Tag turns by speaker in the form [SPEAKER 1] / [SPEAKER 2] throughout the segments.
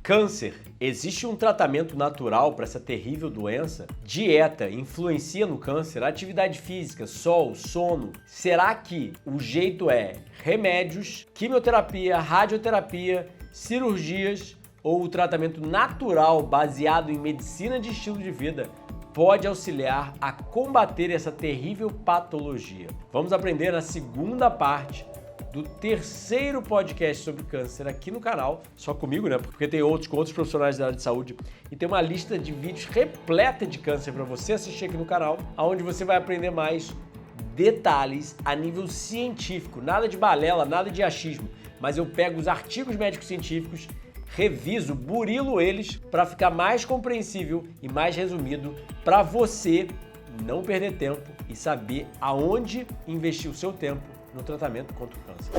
[SPEAKER 1] Câncer. Existe um tratamento natural para essa terrível doença? Dieta influencia no câncer? Atividade física, sol, sono? Será que o jeito é remédios, quimioterapia, radioterapia, cirurgias ou o tratamento natural baseado em medicina de estilo de vida pode auxiliar a combater essa terrível patologia? Vamos aprender na segunda parte do terceiro podcast sobre câncer aqui no canal, só comigo, né? Porque tem outros com outros profissionais da área de saúde e tem uma lista de vídeos repleta de câncer para você assistir aqui no canal, onde você vai aprender mais detalhes a nível científico, nada de balela, nada de achismo, mas eu pego os artigos médicos científicos, reviso, burilo eles para ficar mais compreensível e mais resumido para você não perder tempo e saber aonde investir o seu tempo no tratamento contra o câncer.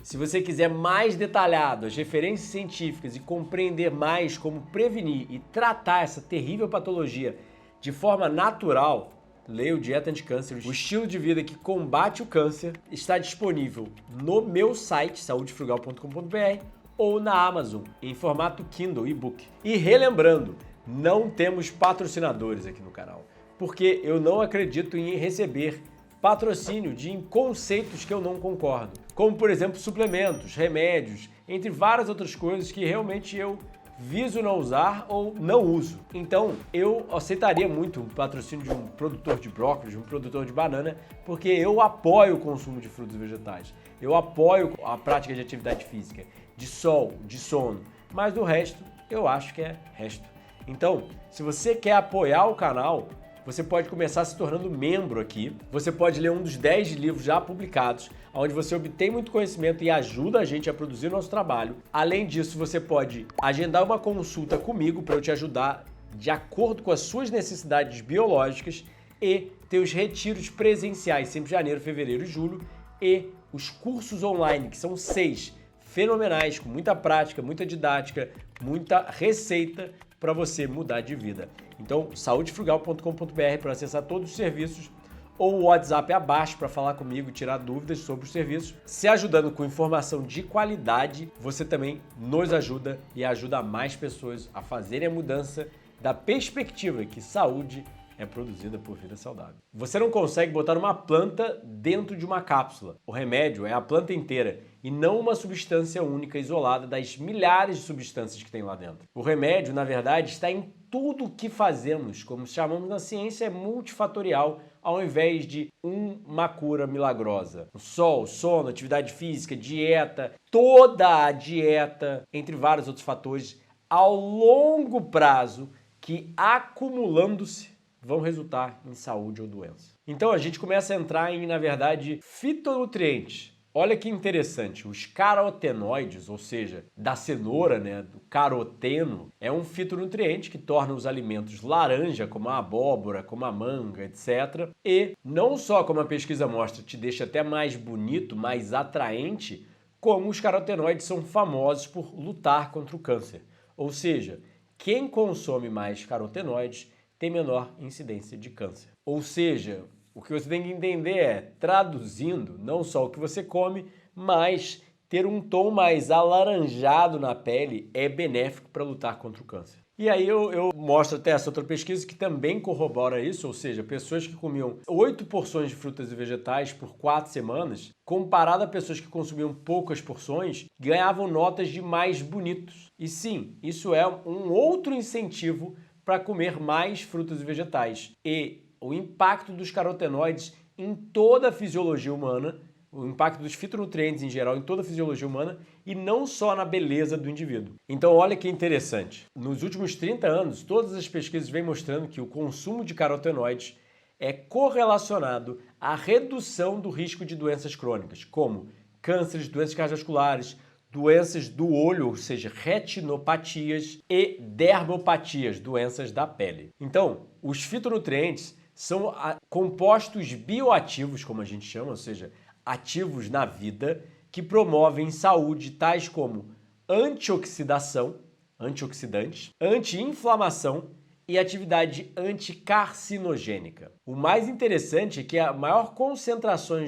[SPEAKER 1] Se você quiser mais detalhado as referências científicas e compreender mais como prevenir e tratar essa terrível patologia de forma natural, leia o Dieta Anticâncer, o estilo de vida que combate o câncer, está disponível no meu site, saudefrugal.com.br, ou na Amazon, em formato Kindle e-book. E relembrando, não temos patrocinadores aqui no canal, porque eu não acredito em receber patrocínio de conceitos que eu não concordo, como por exemplo suplementos, remédios, entre várias outras coisas que realmente eu viso não usar ou não uso. Então eu aceitaria muito o patrocínio de um produtor de brócolis, de um produtor de banana, porque eu apoio o consumo de frutos e vegetais, eu apoio a prática de atividade física, de sol, de sono, mas do resto eu acho que é resto. Então, se você quer apoiar o canal, você pode começar se tornando membro aqui. Você pode ler um dos 10 livros já publicados, onde você obtém muito conhecimento e ajuda a gente a produzir o nosso trabalho. Além disso, você pode agendar uma consulta comigo para eu te ajudar de acordo com as suas necessidades biológicas e ter os retiros presenciais, sempre janeiro, fevereiro e julho, e os cursos online, que são 6 fenomenais, com muita prática, muita didática, muita receita para você mudar de vida. Então, saudefrugal.com.br para acessar todos os serviços, ou o WhatsApp abaixo para falar comigo e tirar dúvidas sobre os serviços. Se ajudando com informação de qualidade, você também nos ajuda e ajuda mais pessoas a fazerem a mudança da perspectiva que saúde é produzida por vida saudável. Você não consegue botar uma planta dentro de uma cápsula. O remédio é a planta inteira e não uma substância única isolada das milhares de substâncias que tem lá dentro. O remédio, na verdade, está em tudo o que fazemos, como chamamos na ciência, é multifatorial, ao invés de uma cura milagrosa. O sol, sono, atividade física, dieta, toda a dieta, entre vários outros fatores, ao longo prazo, que acumulando-se, vão resultar em saúde ou doença. Então a gente começa a entrar em, na verdade, fitonutrientes. Olha que interessante, os carotenoides, ou seja, da cenoura, né, do caroteno, é um fitonutriente que torna os alimentos laranja, como a abóbora, como a manga, etc. E não só, como a pesquisa mostra, te deixa até mais bonito, mais atraente, como os carotenoides são famosos por lutar contra o câncer. Ou seja, quem consome mais carotenoides tem menor incidência de câncer. Ou seja, o que você tem que entender é, traduzindo, não só o que você come, mas ter um tom mais alaranjado na pele é benéfico para lutar contra o câncer. E aí eu mostro até essa outra pesquisa que também corrobora isso, ou seja, pessoas que comiam 8 porções de frutas e vegetais por 4 semanas, comparado a pessoas que consumiam poucas porções, ganhavam notas de mais bonitos. E sim, isso é um outro incentivo para comer mais frutas e vegetais. E o impacto dos carotenoides em toda a fisiologia humana, o impacto dos fitonutrientes em geral em toda a fisiologia humana e não só na beleza do indivíduo. Então olha que interessante, nos últimos 30 anos, todas as pesquisas vêm mostrando que o consumo de carotenoides é correlacionado à redução do risco de doenças crônicas, como cânceres, doenças cardiovasculares, doenças do olho, ou seja, retinopatias e dermopatias, doenças da pele. Então, os fitonutrientes são compostos bioativos, como a gente chama, ou seja, ativos na vida, que promovem saúde, tais como antioxidação, antioxidantes, anti-inflamação e atividade anticarcinogênica. O mais interessante é que a maior concentração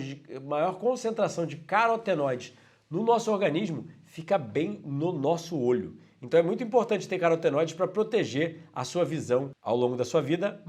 [SPEAKER 1] de carotenoides no nosso organismo fica bem no nosso olho. Então é muito importante ter carotenoides para proteger a sua visão ao longo da sua vida,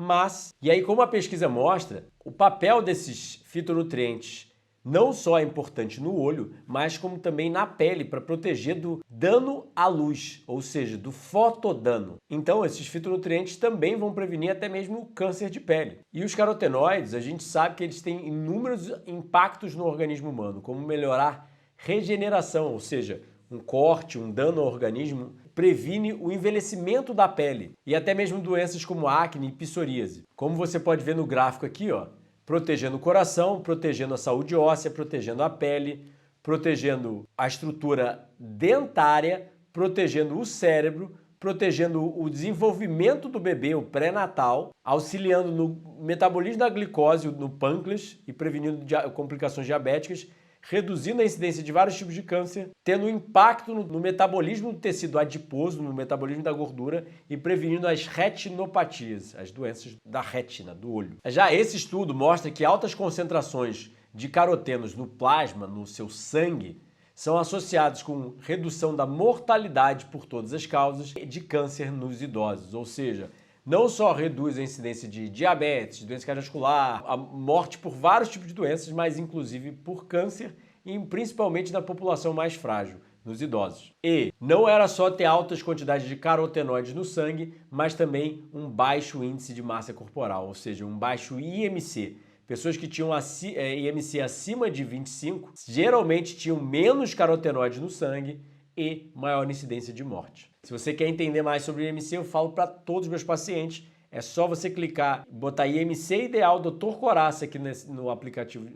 [SPEAKER 1] e aí como a pesquisa mostra, o papel desses fitonutrientes não só é importante no olho, mas como também na pele para proteger do dano à luz, ou seja, do fotodano. Então esses fitonutrientes também vão prevenir até mesmo o câncer de pele. E os carotenoides, a gente sabe que eles têm inúmeros impactos no organismo humano, como melhorar regeneração, ou seja, um corte, um dano ao organismo, previne o envelhecimento da pele e até mesmo doenças como acne e psoríase. Como você pode ver no gráfico aqui, ó, protegendo o coração, protegendo a saúde óssea, protegendo a pele, protegendo a estrutura dentária, protegendo o cérebro, protegendo o desenvolvimento do bebê, o pré-natal, auxiliando no metabolismo da glicose no pâncreas e prevenindo complicações diabéticas, reduzindo a incidência de vários tipos de câncer, tendo impacto no metabolismo do tecido adiposo, no metabolismo da gordura e prevenindo as retinopatias, as doenças da retina, do olho. Já esse estudo mostra que altas concentrações de carotenos no plasma, no seu sangue, são associados com redução da mortalidade por todas as causas de câncer nos idosos, ou seja, não só reduz a incidência de diabetes, doença cardiovascular, a morte por vários tipos de doenças, mas inclusive por câncer e principalmente na população mais frágil, nos idosos. E não era só ter altas quantidades de carotenoides no sangue, mas também um baixo índice de massa corporal, ou seja, um baixo IMC. Pessoas que tinham IMC acima de 25 geralmente tinham menos carotenoides no sangue e maior incidência de morte. Se você quer entender mais sobre IMC, eu falo para todos os meus pacientes. É só você clicar, botar IMC ideal Dr. Coraça aqui no aplicativo,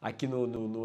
[SPEAKER 1] aqui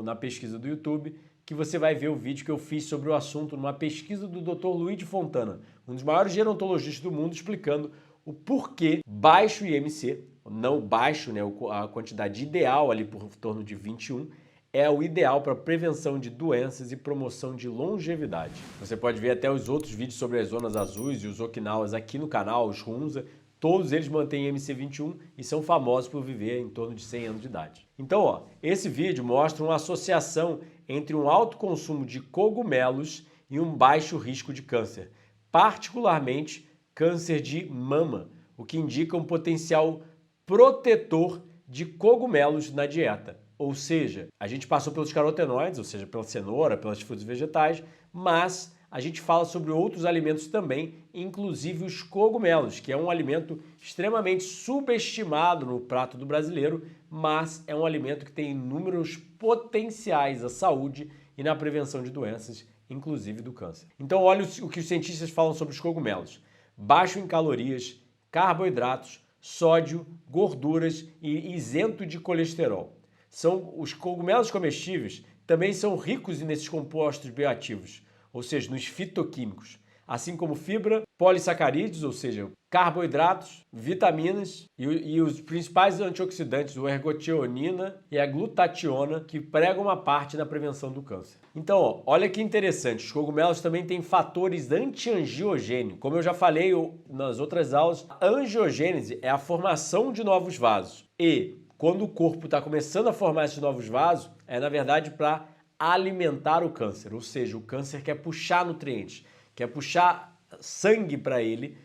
[SPEAKER 1] na pesquisa do YouTube, que você vai ver o vídeo que eu fiz sobre o assunto numa pesquisa do Dr. Luiz Fontana, um dos maiores gerontologistas do mundo, explicando o porquê baixo IMC, não baixo, né, a quantidade ideal ali por torno de 21, é o ideal para prevenção de doenças e promoção de longevidade. Você pode ver até os outros vídeos sobre as zonas azuis e os Okinawas aqui no canal, os Hunza, todos eles mantêm MC21 e são famosos por viver em torno de 100 anos de idade. Então, ó, esse vídeo mostra uma associação entre um alto consumo de cogumelos e um baixo risco de câncer, particularmente câncer de mama, o que indica um potencial protetor de cogumelos na dieta. Ou seja, a gente passou pelos carotenoides, ou seja, pela cenoura, pelas frutas vegetais, mas a gente fala sobre outros alimentos também, inclusive os cogumelos, que é um alimento extremamente subestimado no prato do brasileiro, mas é um alimento que tem inúmeros potenciais à saúde e na prevenção de doenças, inclusive do câncer. Então olha o que os cientistas falam sobre os cogumelos. Baixo em calorias, carboidratos, sódio, gorduras e isento de colesterol. Os cogumelos comestíveis também são ricos nesses compostos bioativos, ou seja, nos fitoquímicos, assim como fibra, polissacarídeos, ou seja, carboidratos, vitaminas e os principais antioxidantes, o ergotionina e a glutationa, que pregam uma parte na prevenção do câncer. Então, ó, olha que interessante, os cogumelos também têm fatores anti-angiogênicos. Como eu já falei nas outras aulas, a angiogênese é a formação de novos vasos e quando o corpo está começando a formar esses novos vasos, é na verdade para alimentar o câncer, ou seja, o câncer quer puxar nutrientes, quer puxar sangue para ele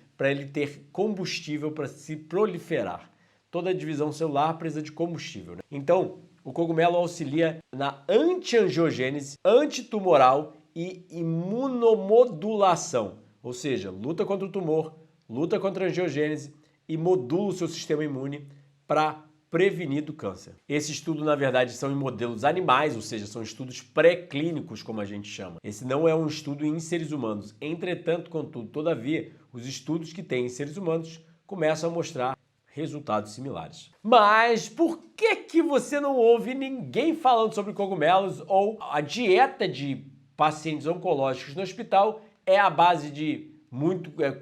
[SPEAKER 1] ter combustível para se proliferar. Toda a divisão celular precisa de combustível, né? Então, o cogumelo auxilia na anti-angiogênese, antitumoral e imunomodulação, ou seja, luta contra o tumor, luta contra a angiogênese e modula o seu sistema imune para prevenir do câncer. Esse estudo, na verdade, são em modelos animais, ou seja, são estudos pré-clínicos, como a gente chama. Esse não é um estudo em seres humanos. Entretanto, contudo, todavia, os estudos que têm em seres humanos começam a mostrar resultados similares. Mas por que você não ouve ninguém falando sobre cogumelos ou a dieta de pacientes oncológicos no hospital é a base de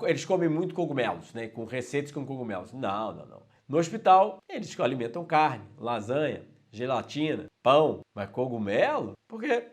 [SPEAKER 1] eles comem muito cogumelos, né, com receitas com cogumelos? Não. No hospital, eles alimentam carne, lasanha, gelatina, pão, mas cogumelo? Por quê?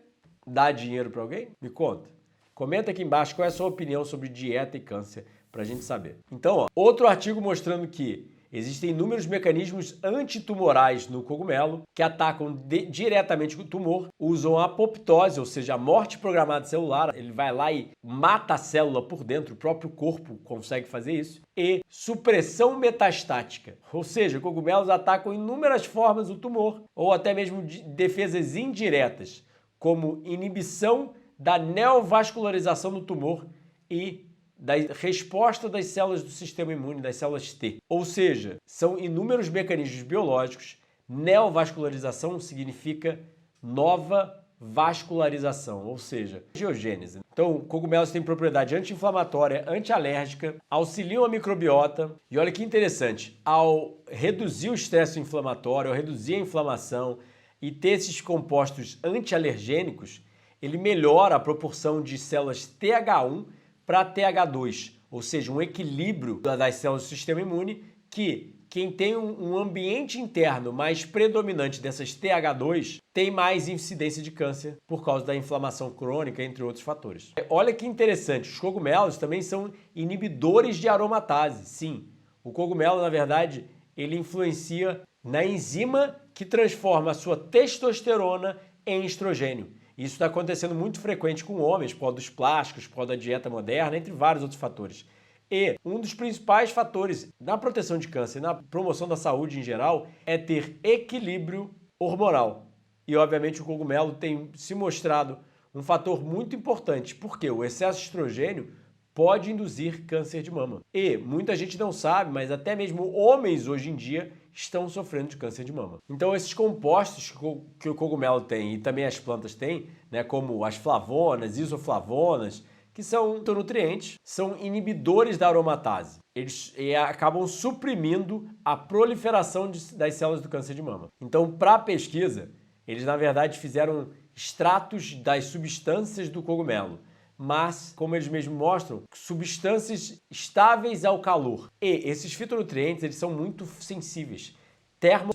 [SPEAKER 1] Dá dinheiro para alguém? Me conta. Comenta aqui embaixo qual é a sua opinião sobre dieta e câncer. para a gente saber. Então, ó, outro artigo mostrando que existem inúmeros mecanismos antitumorais no cogumelo que atacam diretamente o tumor, usam a apoptose, ou seja, a morte programada celular, ele vai lá e mata a célula por dentro, o próprio corpo consegue fazer isso, e supressão metastática, ou seja, cogumelos atacam inúmeras formas o tumor, ou até mesmo defesas indiretas, como inibição da neovascularização do tumor e da resposta das células do sistema imune, das células T. Ou seja, são inúmeros mecanismos biológicos. Neovascularização significa nova vascularização, ou seja, angiogênese. Então, cogumelos têm propriedade anti-inflamatória, anti-alérgica, auxiliam a microbiota. E olha que interessante, ao reduzir o estresse inflamatório, ao reduzir a inflamação e ter esses compostos anti-alergênicos, ele melhora a proporção de células TH1 para TH2, ou seja, um equilíbrio das células do sistema imune que quem tem um ambiente interno mais predominante dessas TH2 tem mais incidência de câncer por causa da inflamação crônica, entre outros fatores. Olha que interessante, os cogumelos também são inibidores de aromatase. Sim, o cogumelo, na verdade, ele influencia na enzima que transforma a sua testosterona em estrogênio. Isso está acontecendo muito frequente com homens, por causa dos plásticos, por causa da dieta moderna, entre vários outros fatores. E um dos principais fatores na proteção de câncer e na promoção da saúde em geral é ter equilíbrio hormonal. E, obviamente, o cogumelo tem se mostrado um fator muito importante, porque o excesso de estrogênio pode induzir câncer de mama. E muita gente não sabe, mas até mesmo homens hoje em dia estão sofrendo de câncer de mama. Então esses compostos que o cogumelo tem e também as plantas têm, né, como as flavonas, isoflavonas, que são nutrientes, são inibidores da aromatase. Eles acabam suprimindo a proliferação das células do câncer de mama. Então, para a pesquisa, eles na verdade fizeram extratos das substâncias do cogumelo, mas, como eles mesmos mostram, substâncias estáveis ao calor. E esses fitonutrientes, eles são muito sensíveis,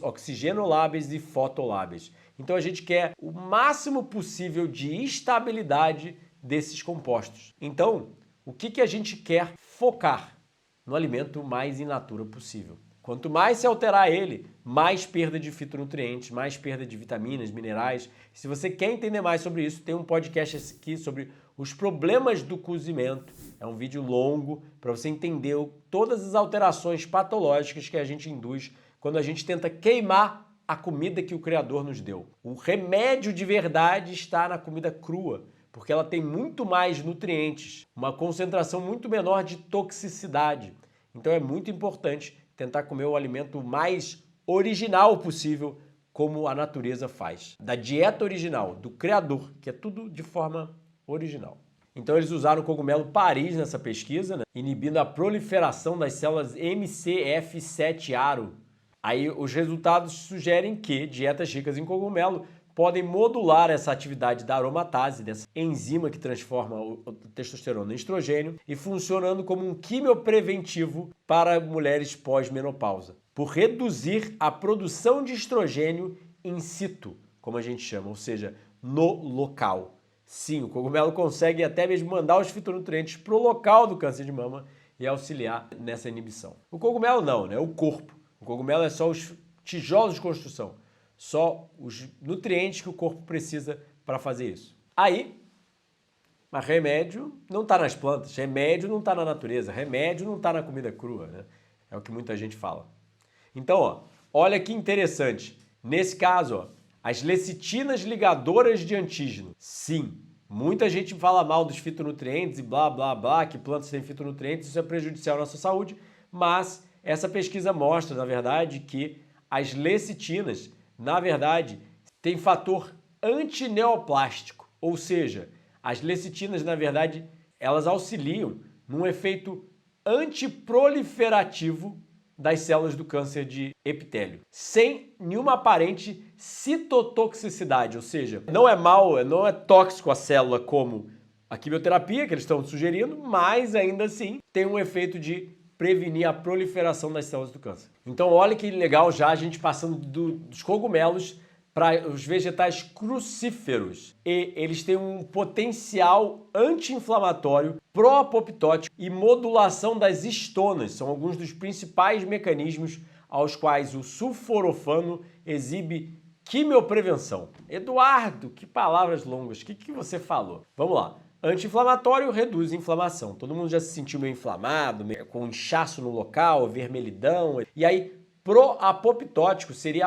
[SPEAKER 1] oxigenoláveis e fotoláveis. Então a gente quer o máximo possível de estabilidade desses compostos. Então, o que a gente quer focar? No alimento mais in natura possível. Quanto mais se alterar ele, mais perda de fitonutrientes, mais perda de vitaminas, minerais. Se você quer entender mais sobre isso, tem um podcast aqui sobre os problemas do cozimento. É um vídeo longo para você entender todas as alterações patológicas que a gente induz quando a gente tenta queimar a comida que o Criador nos deu. O remédio de verdade está na comida crua, porque ela tem muito mais nutrientes, uma concentração muito menor de toxicidade. Então é muito importante tentar comer o alimento mais original possível, como a natureza faz. Da dieta original, do Criador, que é tudo de forma original. Então eles usaram o cogumelo Paris nessa pesquisa, né, inibindo a proliferação das células MCF7-ARO. Aí os resultados sugerem que dietas ricas em cogumelo podem modular essa atividade da aromatase, dessa enzima que transforma a testosterona em estrogênio, e funcionando como um quimiopreventivo para mulheres pós-menopausa, por reduzir a produção de estrogênio in situ, como a gente chama, ou seja, no local. Sim, o cogumelo consegue até mesmo mandar os fitonutrientes para o local do câncer de mama e auxiliar nessa inibição. O cogumelo não, né? O corpo. O cogumelo é só os tijolos de construção. Só os nutrientes que o corpo precisa para fazer isso. Aí, mas remédio não está nas plantas, remédio não está na natureza, remédio não está na comida crua, né? É o que muita gente fala. Então, ó, olha que interessante. Nesse caso, ó, as lecitinas ligadoras de antígeno. Sim, muita gente fala mal dos fitonutrientes e blá, blá, blá, que plantas têm fitonutrientes, isso é prejudicial à nossa saúde, mas essa pesquisa mostra, na verdade, que as lecitinas, na verdade, têm fator antineoplástico, ou seja, as lecitinas, na verdade, elas auxiliam num efeito antiproliferativo das células do câncer de epitélio, sem nenhuma aparente citotoxicidade, ou seja, não é mal, não é tóxico a célula como a quimioterapia que eles estão sugerindo, mas ainda assim tem um efeito de prevenir a proliferação das células do câncer. Então olha que legal já a gente passando dos cogumelos para os vegetais crucíferos e eles têm um potencial anti-inflamatório, pró-apoptótico e modulação das estonas. São alguns dos principais mecanismos aos quais o sulforafano exibe quimioprevenção. Eduardo, que palavras longas, o que você falou? Vamos lá. Anti-inflamatório reduz a inflamação. Todo mundo já se sentiu meio inflamado, com inchaço no local, vermelhidão. E aí, pró-apoptótico seria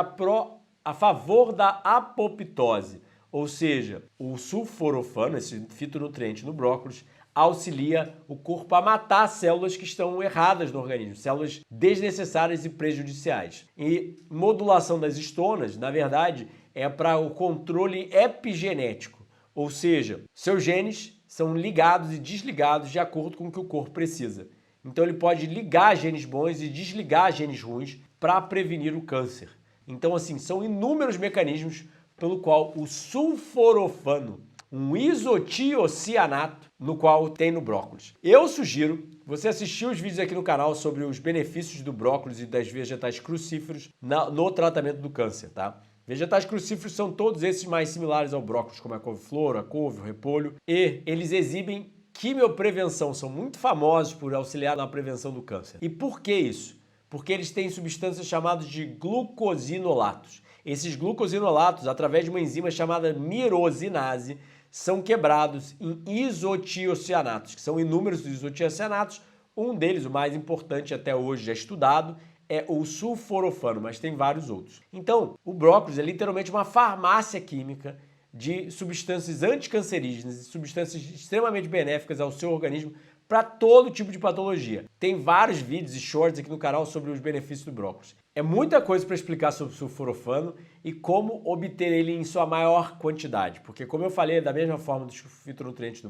[SPEAKER 1] a favor da apoptose. Ou seja, o sulforafano, esse fitonutriente no brócolis, auxilia o corpo a matar células que estão erradas no organismo, células desnecessárias e prejudiciais. E modulação das estonas, na verdade, é para o controle epigenético, ou seja, seus genes são ligados e desligados de acordo com o que o corpo precisa. Então ele pode ligar genes bons e desligar genes ruins para prevenir o câncer. Então, assim, são inúmeros mecanismos pelo qual o sulforafano, um isotiocianato, no qual tem no brócolis. Eu sugiro você assistir os vídeos aqui no canal sobre os benefícios do brócolis e das vegetais crucíferos no tratamento do câncer, tá? Vegetais crucíferos são todos esses mais similares ao brócolis, como a couve-flor, a couve, o repolho, e eles exibem quimioprevenção, são muito famosos por auxiliar na prevenção do câncer. E por que isso? Porque eles têm substâncias chamadas de glucosinolatos. Esses glucosinolatos, através de uma enzima chamada mirosinase, são quebrados em isotiocianatos, que são inúmeros isotiocianatos. Um deles, o mais importante até hoje já estudado, é o sulforafano, mas tem vários outros. Então, o brócolis é literalmente uma farmácia química de substâncias anticancerígenas e substâncias extremamente benéficas ao seu organismo para todo tipo de patologia. Tem vários vídeos e shorts aqui no canal sobre os benefícios do brócolis. É muita coisa para explicar sobre o sulforafano e como obter ele em sua maior quantidade, porque como eu falei, da mesma forma dos fitonutrientes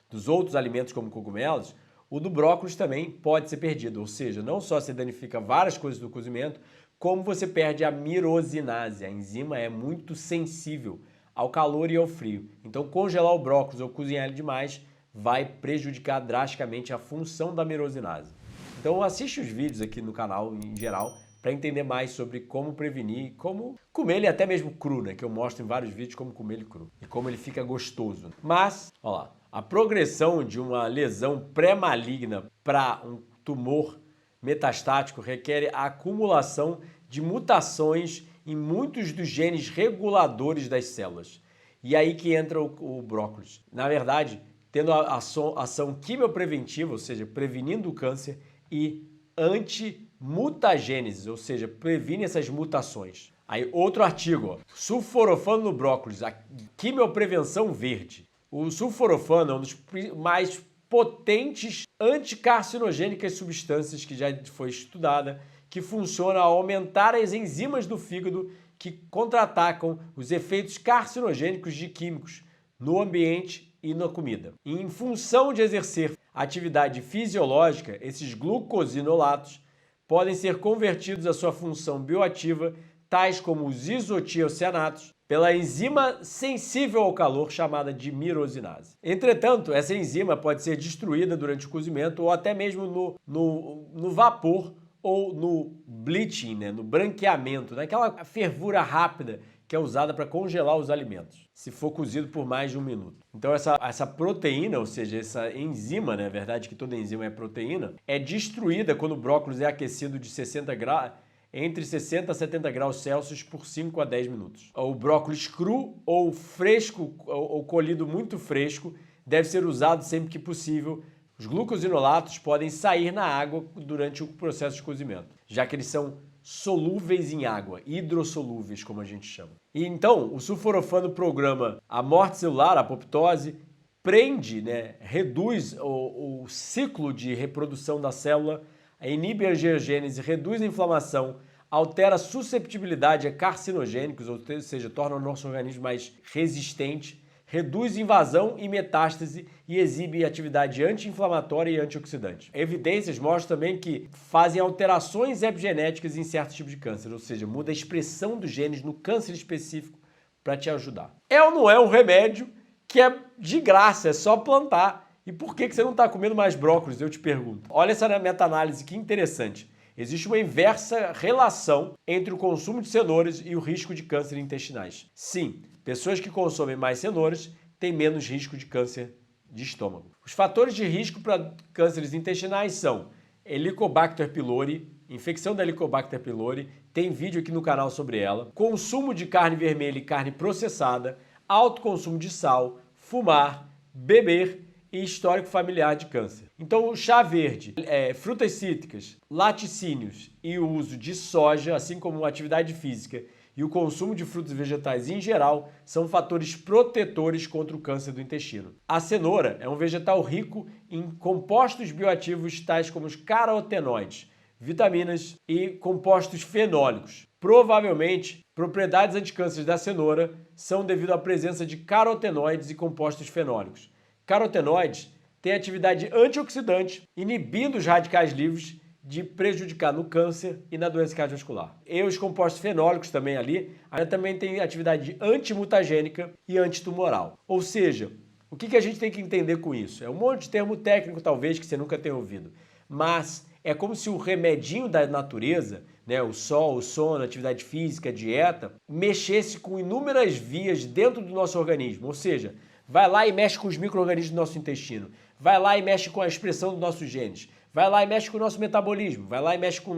[SPEAKER 1] dos outros alimentos como cogumelos, o do brócolis também pode ser perdido, ou seja, não só se danifica várias coisas do cozimento, como você perde a mirosinase. A enzima é muito sensível ao calor e ao frio. Então, congelar o brócolis ou cozinhar ele demais vai prejudicar drasticamente a função da mirosinase. Então, assiste os vídeos aqui no canal em geral para entender mais sobre como prevenir, como comer ele até mesmo cru, né? Que eu mostro em vários vídeos como comer ele cru e como ele fica gostoso. Mas, ó lá, a progressão de uma lesão pré-maligna para um tumor metastático requer a acumulação de mutações em muitos dos genes reguladores das células. E aí que entra o brócolis. Na verdade, tendo a ação quimiopreventiva, ou seja, prevenindo o câncer, e antimutagênese, ou seja, previne essas mutações. Aí outro artigo, ó, sulforafano no brócolis, a quimioprevenção verde. O sulforafano é um dos mais potentes anticarcinogênicas substâncias que já foi estudada, que funciona a aumentar as enzimas do fígado que contra-atacam os efeitos carcinogênicos de químicos no ambiente e na comida. E em função de exercer atividade fisiológica, esses glucosinolatos podem ser convertidos à sua função bioativa, tais como os isotiocianatos, pela enzima sensível ao calor chamada de mirosinase. Entretanto, essa enzima pode ser destruída durante o cozimento ou até mesmo no vapor ou no bleaching, né? No branqueamento, naquela fervura rápida que é usada para congelar os alimentos, se for cozido por mais de 1 minuto. Então essa proteína, ou seja, essa enzima, né? É verdade que toda enzima é proteína, é destruída quando o brócolis é aquecido de 60 graus, entre 60 a 70 graus Celsius por 5 a 10 minutos. O brócolis cru ou fresco, ou colhido muito fresco, deve ser usado sempre que possível. Os glucosinolatos podem sair na água durante o processo de cozimento, já que eles são solúveis em água, hidrossolúveis, como a gente chama. E então, o sulforafano programa a morte celular, a apoptose, prende, né, reduz o ciclo de reprodução da célula, inibe a angiogênese, reduz a inflamação, altera a susceptibilidade a carcinogênicos, ou seja, torna o nosso organismo mais resistente, reduz invasão e metástase e exibe atividade anti-inflamatória e antioxidante. Evidências mostram também que fazem alterações epigenéticas em certos tipos de câncer, ou seja, muda a expressão dos genes no câncer específico para te ajudar. É ou não é um remédio que é de graça, é só plantar? E por que você não está comendo mais brócolis? Eu te pergunto. Olha essa meta-análise que interessante. existe uma inversa relação entre o consumo de cenouras e o risco de câncer intestinais. Sim, pessoas que consomem mais cenouras têm menos risco de câncer de estômago. Os fatores de risco para cânceres intestinais são Helicobacter pylori, infecção da Helicobacter pylori, tem vídeo aqui no canal sobre ela, consumo de carne vermelha e carne processada, alto consumo de sal, fumar, beber e histórico familiar de câncer. Então o chá verde, frutas cítricas, laticínios e o uso de soja, assim como atividade física e o consumo de frutos e vegetais em geral, são fatores protetores contra o câncer do intestino. A cenoura é um vegetal rico em compostos bioativos tais como os carotenoides, vitaminas e compostos fenólicos. Provavelmente, propriedades anticânceres da cenoura são devido à presença de carotenoides e compostos fenólicos. Carotenoides têm atividade antioxidante, inibindo os radicais livres de prejudicar no câncer e na doença cardiovascular. E os compostos fenólicos também ali, também têm atividade antimutagênica e antitumoral. Ou seja, o que a gente tem que entender com isso? É um monte de termo técnico, talvez, que você nunca tenha ouvido. Mas é como se o remedinho da natureza, né, o sol, o sono, atividade física, dieta, mexesse com inúmeras vias dentro do nosso organismo. Ou seja, vai lá e mexe com os micro-organismos do nosso intestino. Vai lá e mexe com a expressão dos nossos genes. Vai lá e mexe com o nosso metabolismo. Vai lá e mexe com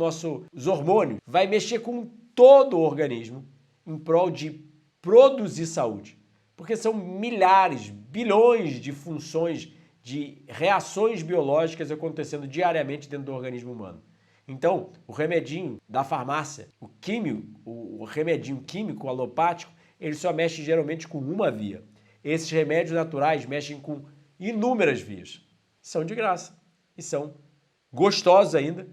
[SPEAKER 1] os hormônios. Vai mexer com todo o organismo em prol de produzir saúde. Porque são milhares, bilhões de funções, de reações biológicas acontecendo diariamente dentro do organismo humano. Então, o remedinho da farmácia, o remedinho químico alopático, ele só mexe geralmente com uma via. Esses remédios naturais mexem com inúmeras vias. São de graça e são gostosos ainda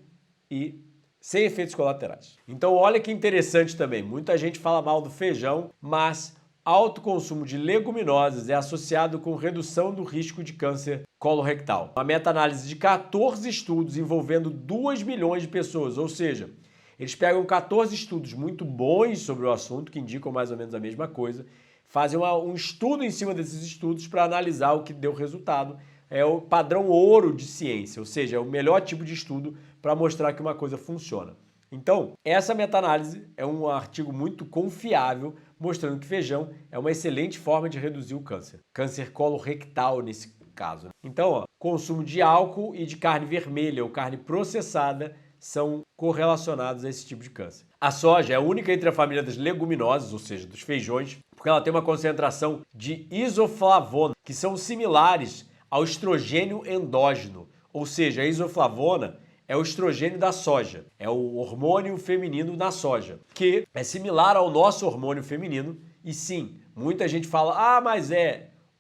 [SPEAKER 1] e sem efeitos colaterais. Então, olha que interessante também. Muita gente fala mal do feijão, mas alto consumo de leguminosas é associado com redução do risco de câncer colorectal. Uma meta-análise de 14 estudos envolvendo 2 milhões de pessoas, ou seja, eles pegam 14 estudos muito bons sobre o assunto, que indicam mais ou menos a mesma coisa, fazem um estudo em cima desses estudos para analisar o que deu resultado. É o padrão ouro de ciência, ou seja, é o melhor tipo de estudo para mostrar que uma coisa funciona. Então, essa meta-análise é um artigo muito confiável, mostrando que feijão é uma excelente forma de reduzir o câncer colorectal nesse caso. Então, consumo de álcool e de carne vermelha ou carne processada são correlacionados a esse tipo de câncer. A soja é a única entre a família das leguminosas, ou seja, dos feijões, porque ela tem uma concentração de isoflavona, que são similares ao estrogênio endógeno, ou seja, a isoflavona é o estrogênio da soja, é o hormônio feminino na soja, que é similar ao nosso hormônio feminino. E sim, muita gente fala, mas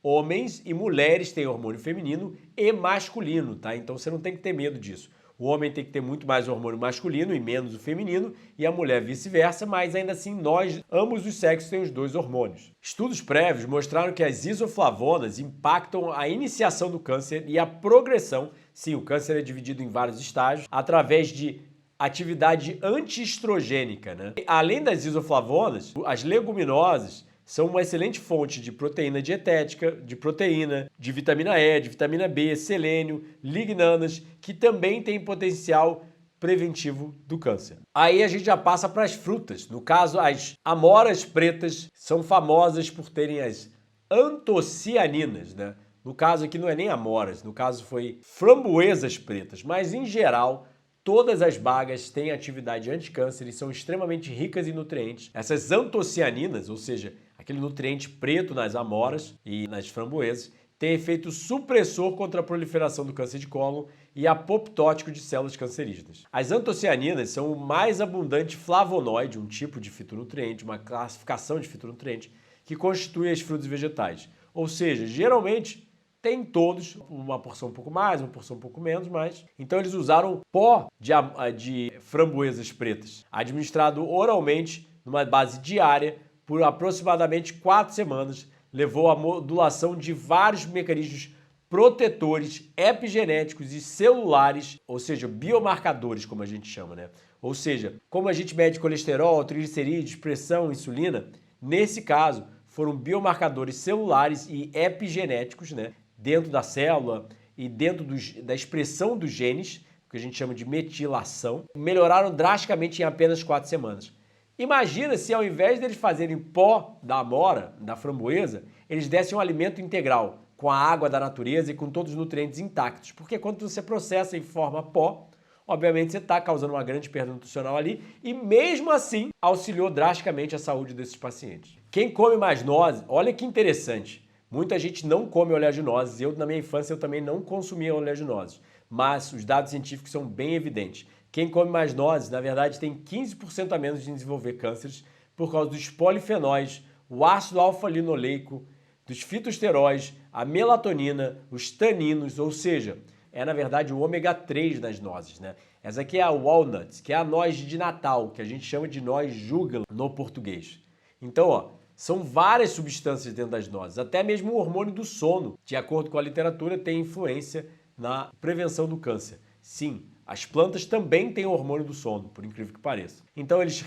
[SPEAKER 1] homens e mulheres têm hormônio feminino e masculino, tá? Então você não tem que ter medo disso. O homem tem que ter muito mais hormônio masculino e menos o feminino, e a mulher vice-versa, mas ainda assim nós, ambos os sexos, têm os dois hormônios. Estudos prévios mostraram que as isoflavonas impactam a iniciação do câncer e a progressão. Sim, o câncer é dividido em vários estágios, através de atividade antiestrogênica, né? Além das isoflavonas, as leguminosas são uma excelente fonte de proteína dietética, de proteína, de vitamina E, de vitamina B, selênio, lignanas, que também têm potencial preventivo do câncer. Aí a gente já passa para as frutas. No caso, as amoras pretas são famosas por terem as antocianinas, né? No caso aqui não é nem amoras, no caso foi framboesas pretas, mas em geral todas as bagas têm atividade anticâncer e são extremamente ricas em nutrientes. Essas antocianinas, ou seja, aquele nutriente preto nas amoras e nas framboesas, tem efeito supressor contra a proliferação do câncer de cólon e apoptótico de células cancerígenas. As antocianinas são o mais abundante flavonoide, um tipo de fitonutriente, uma classificação de fitonutriente, que constitui as frutas e vegetais. Ou seja, geralmente tem todos, uma porção um pouco mais, uma porção um pouco menos, mas... Então eles usaram pó de framboesas pretas, administrado oralmente, numa base diária, por aproximadamente 4 semanas, levou à modulação de vários mecanismos protetores epigenéticos e celulares, ou seja, biomarcadores, como a gente chama, né? Ou seja, como a gente mede colesterol, triglicerídeos, pressão, insulina, nesse caso, foram biomarcadores celulares e epigenéticos, né? Dentro da célula e dentro da expressão dos genes, que a gente chama de metilação, melhoraram drasticamente em apenas 4 semanas. Imagina se ao invés deles fazerem pó da amora, da framboesa, eles dessem um alimento integral, com a água da natureza e com todos os nutrientes intactos. Porque quando você processa em forma pó, obviamente você está causando uma grande perda nutricional ali e mesmo assim auxiliou drasticamente a saúde desses pacientes. Quem come mais nozes, olha que interessante, muita gente não come oleaginosas. Eu, na minha infância, eu também não consumia oleaginosas, mas os dados científicos são bem evidentes. Quem come mais nozes, na verdade, tem 15% a menos de desenvolver cânceres por causa dos polifenóis, o ácido alfa-linoleico, dos fitosteróis, a melatonina, os taninos, ou seja, é na verdade o ômega 3 das nozes, né? Essa aqui é a walnut, que é a noz de Natal, que a gente chama de noz jugala no português. Então, ó, são várias substâncias dentro das nozes, até mesmo o hormônio do sono, de acordo com a literatura, tem influência na prevenção do câncer. Sim, as plantas também têm o hormônio do sono, por incrível que pareça. Então eles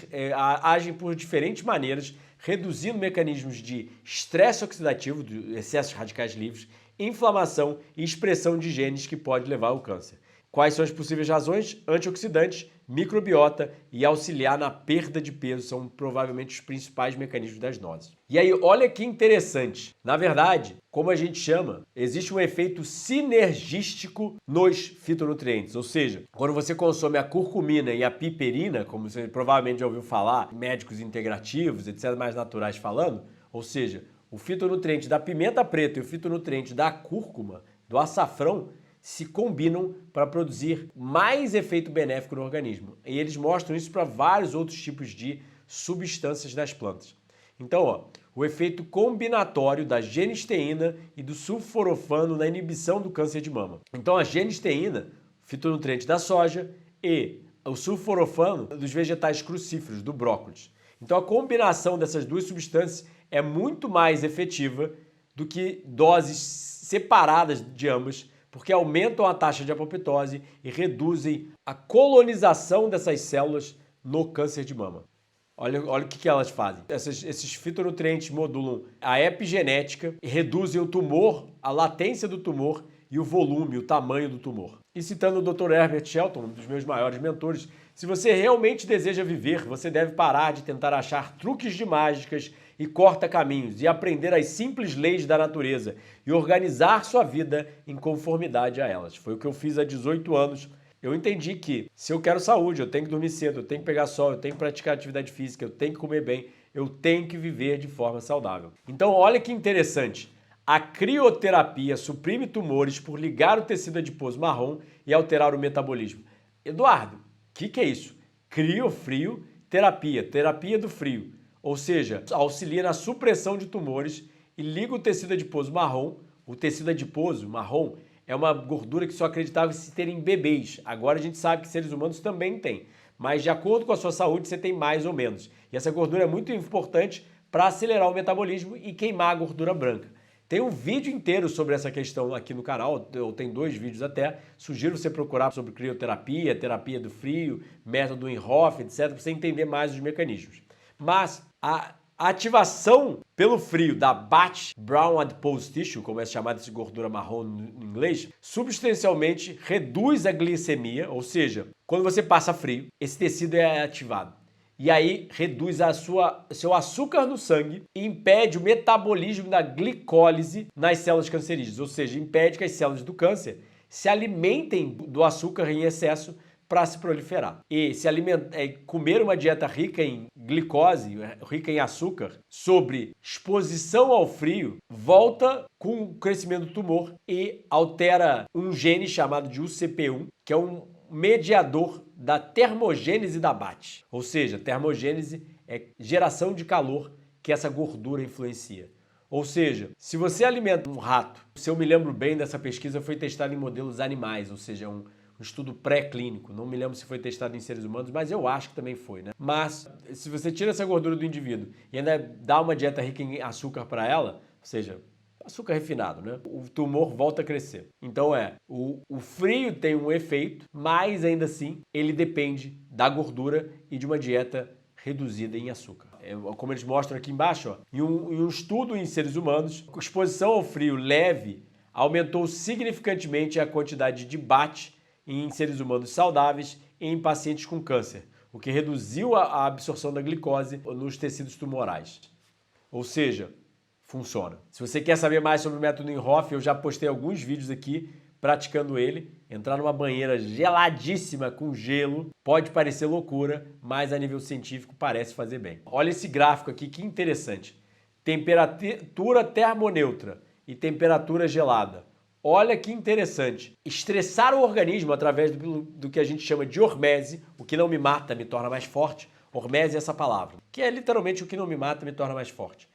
[SPEAKER 1] agem por diferentes maneiras, reduzindo mecanismos de estresse oxidativo, de excessos radicais livres, inflamação e expressão de genes que pode levar ao câncer. Quais são as possíveis razões? Antioxidantes, microbiota e auxiliar na perda de peso são provavelmente os principais mecanismos das nozes. E aí, olha que interessante. Na verdade, como a gente chama, existe um efeito sinergístico nos fitonutrientes. Ou seja, quando você consome a curcumina e a piperina, como você provavelmente já ouviu falar, médicos integrativos, etc., mais naturais falando, ou seja, o fitonutriente da pimenta preta e o fitonutriente da cúrcuma, do açafrão, se combinam para produzir mais efeito benéfico no organismo. E eles mostram isso para vários outros tipos de substâncias das plantas. Então, ó, o efeito combinatório da genisteína e do sulforafano na inibição do câncer de mama. Então, a genisteína, fitonutriente da soja, e o sulforafano dos vegetais crucíferos, do brócolis. Então, a combinação dessas duas substâncias é muito mais efetiva do que doses separadas de ambas, porque aumentam a taxa de apoptose e reduzem a colonização dessas células no câncer de mama. Olha o que elas fazem. Esses fitonutrientes modulam a epigenética e reduzem o tumor, a latência do tumor e o volume, o tamanho do tumor. E citando o Dr. Herbert Shelton, um dos meus maiores mentores, se você realmente deseja viver, você deve parar de tentar achar truques de mágicas e corta-caminhos e aprender as simples leis da natureza e organizar sua vida em conformidade a elas. Foi o que eu fiz há 18 anos. Eu entendi que se eu quero saúde, eu tenho que dormir cedo, eu tenho que pegar sol, eu tenho que praticar atividade física, eu tenho que comer bem, eu tenho que viver de forma saudável. Então, olha que interessante. A crioterapia suprime tumores por ligar o tecido adiposo marrom e alterar o metabolismo. Eduardo, o que é isso? Criofrio terapia, terapia do frio. Ou seja, auxilia na supressão de tumores e liga o tecido adiposo marrom. O tecido adiposo marrom é uma gordura que só acreditava se ter em bebês. Agora a gente sabe que seres humanos também têm. Mas de acordo com a sua saúde, você tem mais ou menos. E essa gordura é muito importante para acelerar o metabolismo e queimar a gordura branca. Tem um vídeo inteiro sobre essa questão aqui no canal, eu tenho 2 vídeos até. Sugiro você procurar sobre crioterapia, terapia do frio, método Inhofe, etc., para você entender mais os mecanismos. Mas a ativação pelo frio da BAT, Brown Adipose Tissue, como é chamada essa gordura marrom no inglês, substancialmente reduz a glicemia, ou seja, quando você passa frio, esse tecido é ativado. E aí reduz seu açúcar no sangue e impede o metabolismo da glicólise nas células cancerígenas, ou seja, impede que as células do câncer se alimentem do açúcar em excesso para se proliferar. E comer uma dieta rica em glicose, rica em açúcar, sobre exposição ao frio, volta com o crescimento do tumor e altera um gene chamado de UCP1, que é um mediador da termogênese da BAT. Ou seja, termogênese é geração de calor que essa gordura influencia. Ou seja, se você alimenta um rato, se eu me lembro bem dessa pesquisa, foi testada em modelos animais, ou seja, um estudo pré-clínico. Não me lembro se foi testado em seres humanos, mas eu acho que também foi, né? Mas se você tira essa gordura do indivíduo e ainda dá uma dieta rica em açúcar para ela, ou seja, açúcar refinado, né? O tumor volta a crescer. Então o frio tem um efeito, mas ainda assim ele depende da gordura e de uma dieta reduzida em açúcar. Como eles mostram aqui embaixo, ó, em um estudo em seres humanos, a exposição ao frio leve aumentou significantemente a quantidade de BAT em seres humanos saudáveis e em pacientes com câncer, o que reduziu a absorção da glicose nos tecidos tumorais. Ou seja, funciona. Se você quer saber mais sobre o método Wim Hof, eu já postei alguns vídeos aqui praticando ele. Entrar numa banheira geladíssima com gelo pode parecer loucura, mas a nível científico parece fazer bem. Olha esse gráfico aqui, que interessante. Temperatura termoneutra e temperatura gelada. Olha que interessante. Estressar o organismo através do que a gente chama de hormese, o que não me mata me torna mais forte. Hormese é essa palavra, que é literalmente o que não me mata me torna mais forte.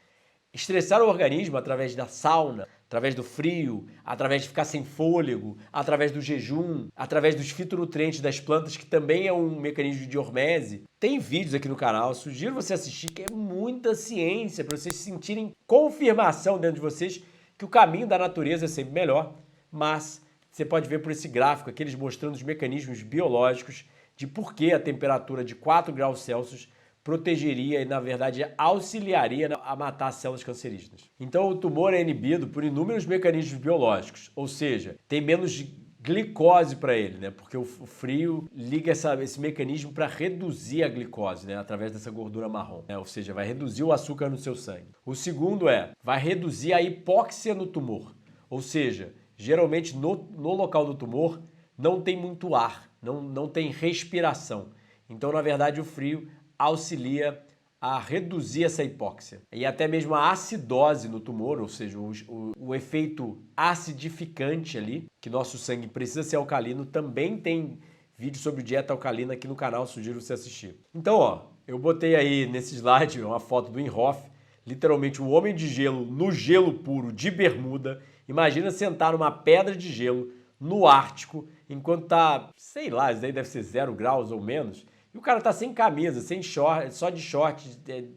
[SPEAKER 1] Estressar o organismo através da sauna, através do frio, através de ficar sem fôlego, através do jejum, através dos fitonutrientes das plantas, que também é um mecanismo de hormese. Tem vídeos aqui no canal, sugiro você assistir, que é muita ciência, para vocês sentirem confirmação dentro de vocês que o caminho da natureza é sempre melhor, mas você pode ver por esse gráfico aqui, eles mostrando os mecanismos biológicos de por que a temperatura de 4 graus Celsius protegeria e, na verdade, auxiliaria a matar células cancerígenas. Então, o tumor é inibido por inúmeros mecanismos biológicos, ou seja, tem menos glicose para ele, né? Porque o frio liga esse mecanismo para reduzir a glicose, né? Através dessa gordura marrom, né? Ou seja, vai reduzir o açúcar no seu sangue. O segundo vai reduzir a hipóxia no tumor, ou seja, geralmente no local do tumor não tem muito ar, não tem respiração. Então, na verdade, o frio auxilia a reduzir essa hipóxia. E até mesmo a acidose no tumor, ou seja, o efeito acidificante ali, que nosso sangue precisa ser alcalino, também tem vídeo sobre dieta alcalina aqui no canal, sugiro você assistir. Então, ó, eu botei aí nesse slide uma foto do Wim Hof, literalmente um homem de gelo no gelo puro de bermuda. Imagina sentar numa pedra de gelo no Ártico, enquanto tá, sei lá, isso daí deve ser 0 graus ou menos, e o cara tá sem camisa, sem short, só de short,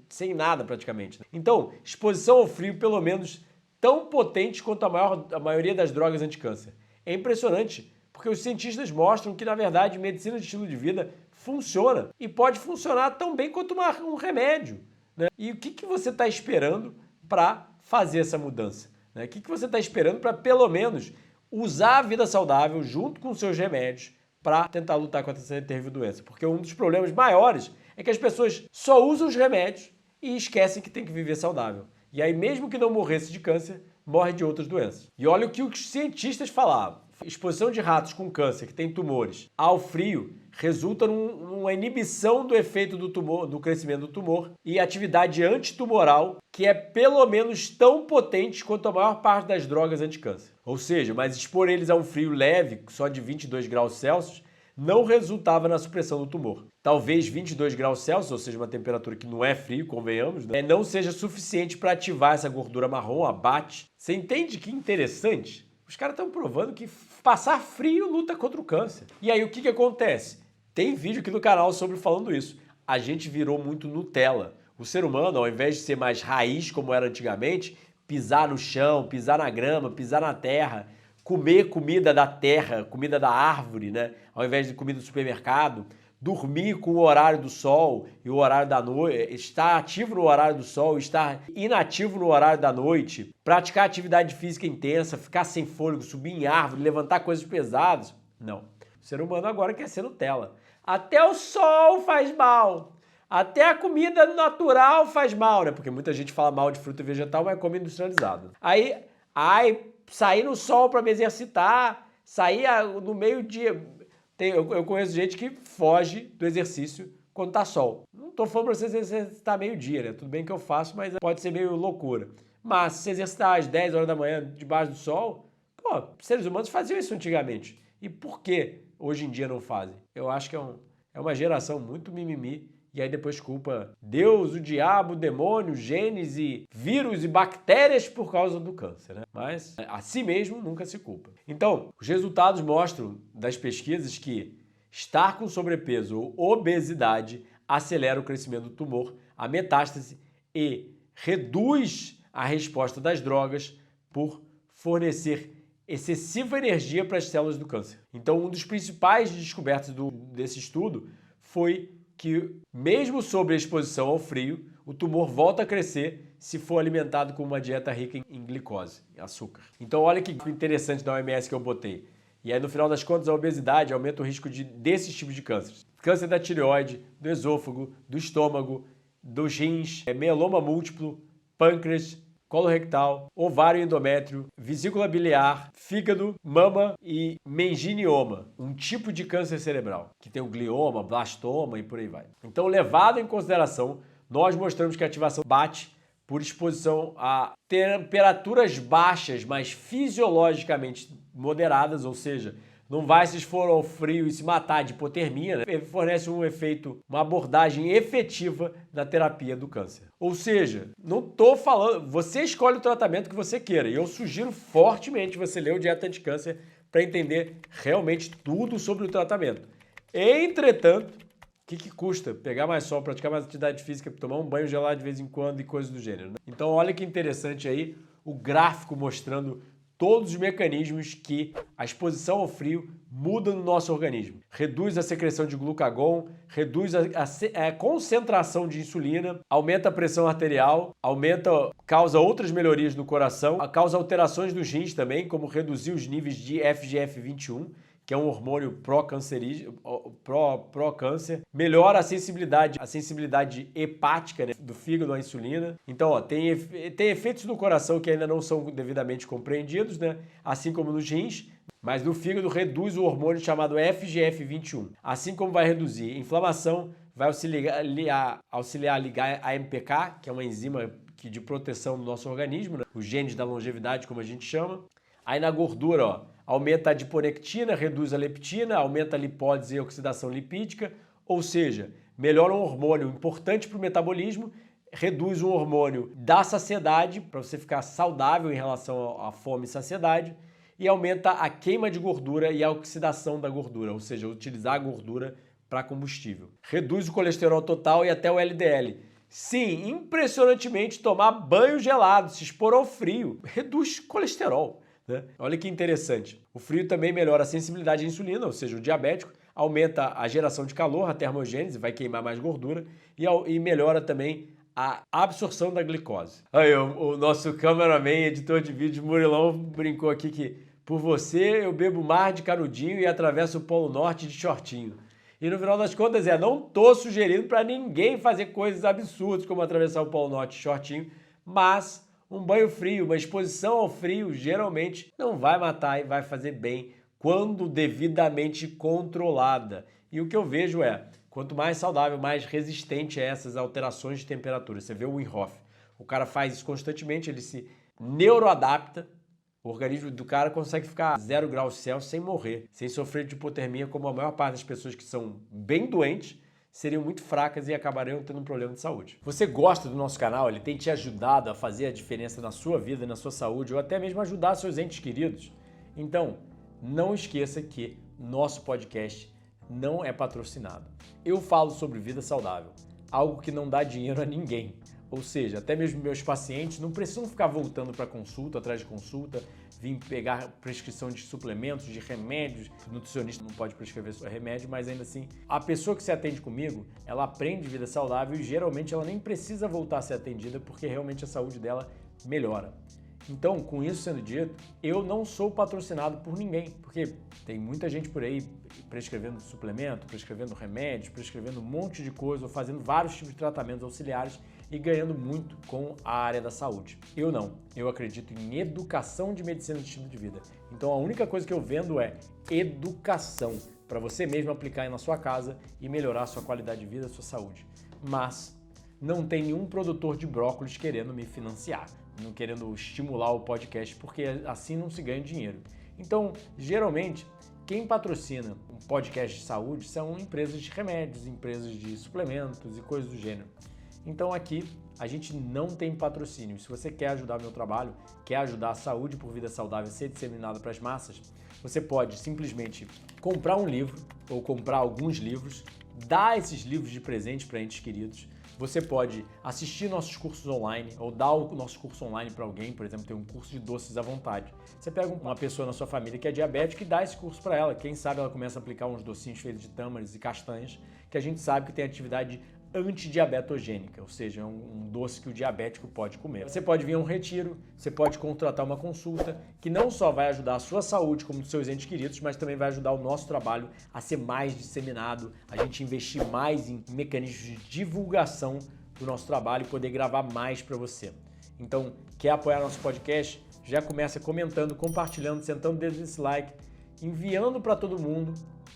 [SPEAKER 1] sem nada praticamente. Então, exposição ao frio pelo menos tão potente quanto a maioria das drogas anticâncer. É impressionante, porque os cientistas mostram que, na verdade, medicina de estilo de vida funciona e pode funcionar tão bem quanto um remédio, né? E o que você está esperando para fazer essa mudança, né? O que você está esperando para, pelo menos, usar a vida saudável junto com os seus remédios para tentar lutar contra essa terrível doença? Porque um dos problemas maiores é que as pessoas só usam os remédios e esquecem que tem que viver saudável. E aí, mesmo que não morresse de câncer, morre de outras doenças. E olha o que os cientistas falavam. Exposição de ratos com câncer, que tem tumores, ao frio, resulta numa inibição do efeito do tumor, do crescimento do tumor, e atividade antitumoral, que é pelo menos tão potente quanto a maior parte das drogas anticâncer. Ou seja, mas expor eles a um frio leve, só de 22 graus Celsius, não resultava na supressão do tumor. Talvez 22 graus Celsius, ou seja, uma temperatura que não é frio, convenhamos, né, não seja suficiente para ativar essa gordura marrom, abate. Você entende que interessante? Os caras estão provando que passar frio luta contra o câncer. E aí o que acontece? Tem vídeo aqui no canal sobre falando isso. A gente virou muito Nutella. O ser humano, ao invés de ser mais raiz como era antigamente, pisar no chão, pisar na grama, pisar na terra, comer comida da terra, comida da árvore, né? Ao invés de comida do supermercado, dormir com o horário do sol e o horário da noite, estar ativo no horário do sol, estar inativo no horário da noite, praticar atividade física intensa, ficar sem fôlego, subir em árvore, levantar coisas pesadas. Não. O ser humano agora quer ser Nutella. Até o sol faz mal. Até a comida natural faz mal, né? Porque muita gente fala mal de fruta e vegetal, mas come industrializado. Aí, sair no sol para me exercitar, sair no meio-dia. Eu conheço gente que foge do exercício quando tá sol. Não tô falando pra você exercitar meio-dia, né? Tudo bem que eu faço, mas pode ser meio loucura. Mas se exercitar às 10 horas da manhã debaixo do sol, pô, seres humanos faziam isso antigamente. E por que hoje em dia não fazem? Eu acho que é uma geração muito mimimi. E aí depois culpa Deus, o diabo, o demônio, genes e vírus e bactérias por causa do câncer, né? Mas a si mesmo nunca se culpa. Então, os resultados mostram das pesquisas que estar com sobrepeso ou obesidade acelera o crescimento do tumor, a metástase e reduz a resposta das drogas por fornecer excessiva energia para as células do câncer. Então, um dos principais descobertas desse estudo foi que, mesmo sob a exposição ao frio, o tumor volta a crescer se for alimentado com uma dieta rica em glicose, em açúcar. Então, olha que interessante da OMS que eu botei. E aí, no final das contas, a obesidade aumenta o risco desses tipos de cânceres. Câncer da tireoide, do esôfago, do estômago, dos rins, mieloma múltiplo, pâncreas, colorectal, ovário e endométrio, vesícula biliar, fígado, mama e meningioma, um tipo de câncer cerebral, que tem o glioma, blastoma e por aí vai. Então, levado em consideração, nós mostramos que a ativação bate por exposição a temperaturas baixas, mas fisiologicamente moderadas, ou seja, não vai se expor ao frio e se matar de hipotermia, né? Ele fornece um efeito, uma abordagem efetiva na terapia do câncer. Ou seja, não estou falando, você escolhe o tratamento que você queira e eu sugiro fortemente você ler o Dieta Anticâncer para entender realmente tudo sobre o tratamento. Entretanto, o que custa pegar mais sol, praticar mais atividade física, tomar um banho gelado de vez em quando e coisas do gênero, né? Então olha que interessante aí o gráfico mostrando todos os mecanismos que a exposição ao frio muda no nosso organismo. Reduz a secreção de glucagon, reduz a concentração de insulina, aumenta a pressão arterial, causa outras melhorias no coração, causa alterações nos rins também, como reduzir os níveis de FGF21, que é um hormônio pró-câncer, melhora a sensibilidade hepática, né, do fígado à insulina. Então, tem efeitos no coração que ainda não são devidamente compreendidos, né, assim como nos rins, mas no fígado reduz o hormônio chamado FGF21. Assim como vai reduzir inflamação, vai auxiliar a ligar a AMPK, que é uma enzima de proteção do nosso organismo, né, os genes da longevidade, como a gente chama. Aí na gordura, aumenta a adiponectina, reduz a leptina, aumenta a lipólise e a oxidação lipídica, ou seja, melhora um hormônio importante para o metabolismo, reduz um hormônio da saciedade, para você ficar saudável em relação à fome e saciedade, e aumenta a queima de gordura e a oxidação da gordura, ou seja, utilizar a gordura para combustível. Reduz o colesterol total e até o LDL. Sim, impressionantemente, tomar banho gelado, se expor ao frio, reduz colesterol. Olha que interessante. O frio também melhora a sensibilidade à insulina, ou seja, o diabético, aumenta a geração de calor, a termogênese, vai queimar mais gordura e melhora também a absorção da glicose. Aí, o nosso cameraman, editor de vídeo, Murilão, brincou aqui que por você eu bebo mar de canudinho e atravesso o Polo Norte de shortinho. E no final das contas não tô sugerindo para ninguém fazer coisas absurdas como atravessar o Polo Norte de shortinho, mas um banho frio, uma exposição ao frio, geralmente não vai matar e vai fazer bem quando devidamente controlada. E o que eu vejo quanto mais saudável, mais resistente a essas alterações de temperatura. Você vê o Wim Hof, o cara faz isso constantemente, ele se neuroadapta, o organismo do cara consegue ficar a 0 graus Celsius sem morrer, sem sofrer de hipotermia, como a maior parte das pessoas que são bem doentes, seriam muito fracas e acabariam tendo um problema de saúde. Você gosta do nosso canal? Ele tem te ajudado a fazer a diferença na sua vida, na sua saúde, ou até mesmo ajudar seus entes queridos? Então, não esqueça que nosso podcast não é patrocinado. Eu falo sobre vida saudável, algo que não dá dinheiro a ninguém. Ou seja, até mesmo meus pacientes não precisam ficar voltando para consulta, atrás de consulta, vir pegar prescrição de suplementos, de remédios. O nutricionista não pode prescrever remédio, mas ainda assim, a pessoa que se atende comigo, ela aprende vida saudável e geralmente ela nem precisa voltar a ser atendida porque realmente a saúde dela melhora. Então, com isso sendo dito, eu não sou patrocinado por ninguém, porque tem muita gente por aí prescrevendo suplemento, prescrevendo remédios, prescrevendo um monte de coisa, ou fazendo vários tipos de tratamentos auxiliares e ganhando muito com a área da saúde. Eu não. Eu acredito em educação de medicina de estilo de vida. Então a única coisa que eu vendo é educação para você mesmo aplicar aí na sua casa e melhorar a sua qualidade de vida, a sua saúde. Mas não tem nenhum produtor de brócolis querendo me financiar, não querendo estimular o podcast, porque assim não se ganha dinheiro. Então, geralmente, quem patrocina um podcast de saúde são empresas de remédios, empresas de suplementos e coisas do gênero. Então aqui a gente não tem patrocínio. Se você quer ajudar o meu trabalho, quer ajudar a saúde por vida saudável a ser disseminada para as massas, você pode simplesmente comprar um livro ou comprar alguns livros, dar esses livros de presente para entes queridos. Você pode assistir nossos cursos online ou dar o nosso curso online para alguém, por exemplo, tem um curso de doces à vontade. Você pega uma pessoa na sua família que é diabética e dá esse curso para ela. Quem sabe ela começa a aplicar uns docinhos feitos de tâmaras e castanhas, que a gente sabe que tem atividade antidiabetogênica, ou seja, um doce que o diabético pode comer. Você pode vir a um retiro, você pode contratar uma consulta, que não só vai ajudar a sua saúde como dos seus entes queridos, mas também vai ajudar o nosso trabalho a ser mais disseminado, a gente investir mais em mecanismos de divulgação do nosso trabalho e poder gravar mais para você. Então, quer apoiar nosso podcast? Já começa comentando, compartilhando, sentando o dedo nesse like, enviando para todo mundo.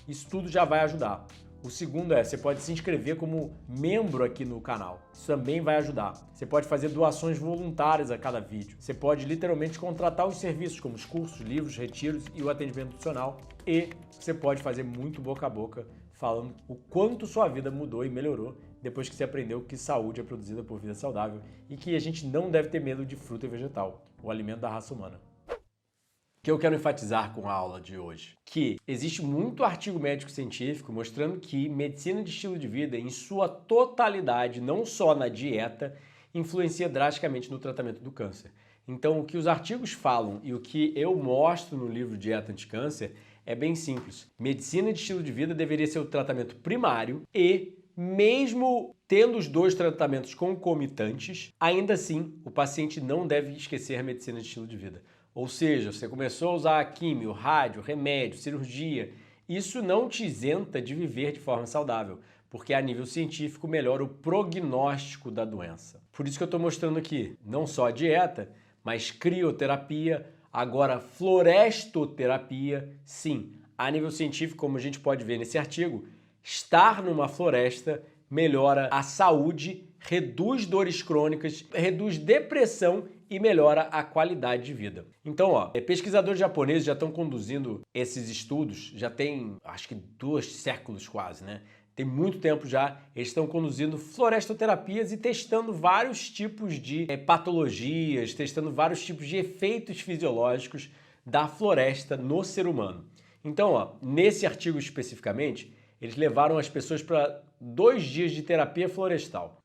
[SPEAKER 1] Isso tudo já vai ajudar. O segundo você pode se inscrever como membro aqui no canal. Isso também vai ajudar. Você pode fazer doações voluntárias a cada vídeo. Você pode literalmente contratar os serviços como os cursos, livros, retiros e o atendimento nutricional. E você pode fazer muito boca a boca falando o quanto sua vida mudou e melhorou depois que você aprendeu que saúde é produzida por vida saudável e que a gente não deve ter medo de fruta e vegetal, o alimento da raça humana. O que eu quero enfatizar com a aula de hoje? Que existe muito artigo médico-científico mostrando que medicina de estilo de vida, em sua totalidade, não só na dieta, influencia drasticamente no tratamento do câncer. Então, o que os artigos falam e o que eu mostro no livro Dieta Anticâncer é bem simples. Medicina de estilo de vida deveria ser o tratamento primário e, mesmo tendo os dois tratamentos concomitantes, ainda assim, o paciente não deve esquecer a medicina de estilo de vida. Ou seja, você começou a usar químio, rádio, remédio, cirurgia, isso não te isenta de viver de forma saudável, porque a nível científico melhora o prognóstico da doença. Por isso que eu estou mostrando aqui, não só a dieta, mas crioterapia, agora florestoterapia. Sim, a nível científico, como a gente pode ver nesse artigo, estar numa floresta melhora a saúde, reduz dores crônicas, reduz depressão e melhora a qualidade de vida. Então, pesquisadores japoneses já estão conduzindo esses estudos, já tem, acho que 2 séculos quase, né? Tem muito tempo já, eles estão conduzindo florestoterapias e testando vários tipos de patologias, testando vários tipos de efeitos fisiológicos da floresta no ser humano. Então, nesse artigo especificamente, eles levaram as pessoas para 2 dias de terapia florestal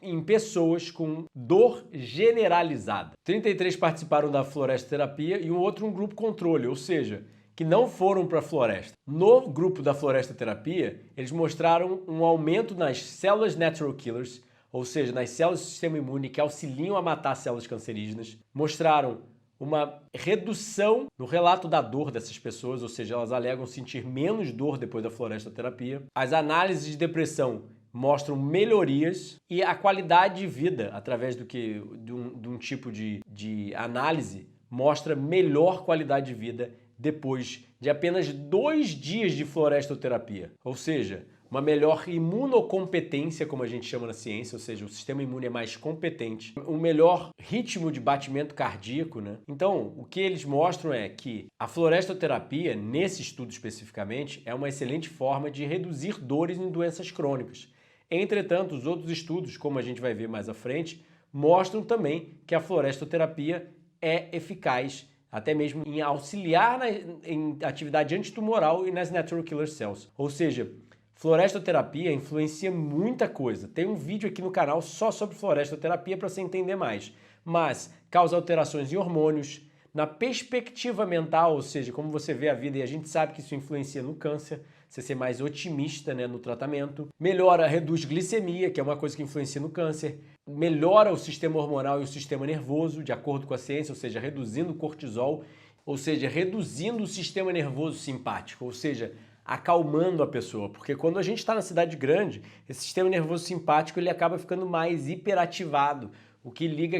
[SPEAKER 1] em pessoas com dor generalizada. 33 participaram da florestoterapia e um grupo controle, ou seja, que não foram para a floresta. No grupo da florestoterapia, eles mostraram um aumento nas células natural killers, ou seja, nas células do sistema imune que auxiliam a matar células cancerígenas. Mostraram uma redução no relato da dor dessas pessoas, ou seja, elas alegam sentir menos dor depois da florestoterapia. As análises de depressão mostram melhorias e a qualidade de vida, através de um tipo de análise, mostra melhor qualidade de vida depois de apenas 2 dias de florestoterapia. Ou seja, uma melhor imunocompetência, como a gente chama na ciência, ou seja, o sistema imune é mais competente, um melhor ritmo de batimento cardíaco, né? Então, o que eles mostram é que a florestoterapia, nesse estudo especificamente, é uma excelente forma de reduzir dores em doenças crônicas. Entretanto, os outros estudos, como a gente vai ver mais à frente, mostram também que a florestoterapia é eficaz até mesmo em auxiliar em atividade antitumoral e nas natural killer cells. Ou seja, florestoterapia influencia muita coisa. Tem um vídeo aqui no canal só sobre florestoterapia para você entender mais. Mas causa alterações em hormônios, na perspectiva mental, ou seja, como você vê a vida, e a gente sabe que isso influencia no câncer, você ser mais otimista, né, no tratamento. Melhora, reduz glicemia, que é uma coisa que influencia no câncer. Melhora o sistema hormonal e o sistema nervoso, de acordo com a ciência, ou seja, reduzindo o cortisol, ou seja, reduzindo o sistema nervoso simpático, ou seja, acalmando a pessoa, porque quando a gente está na cidade grande, esse sistema nervoso simpático ele acaba ficando mais hiperativado, o que liga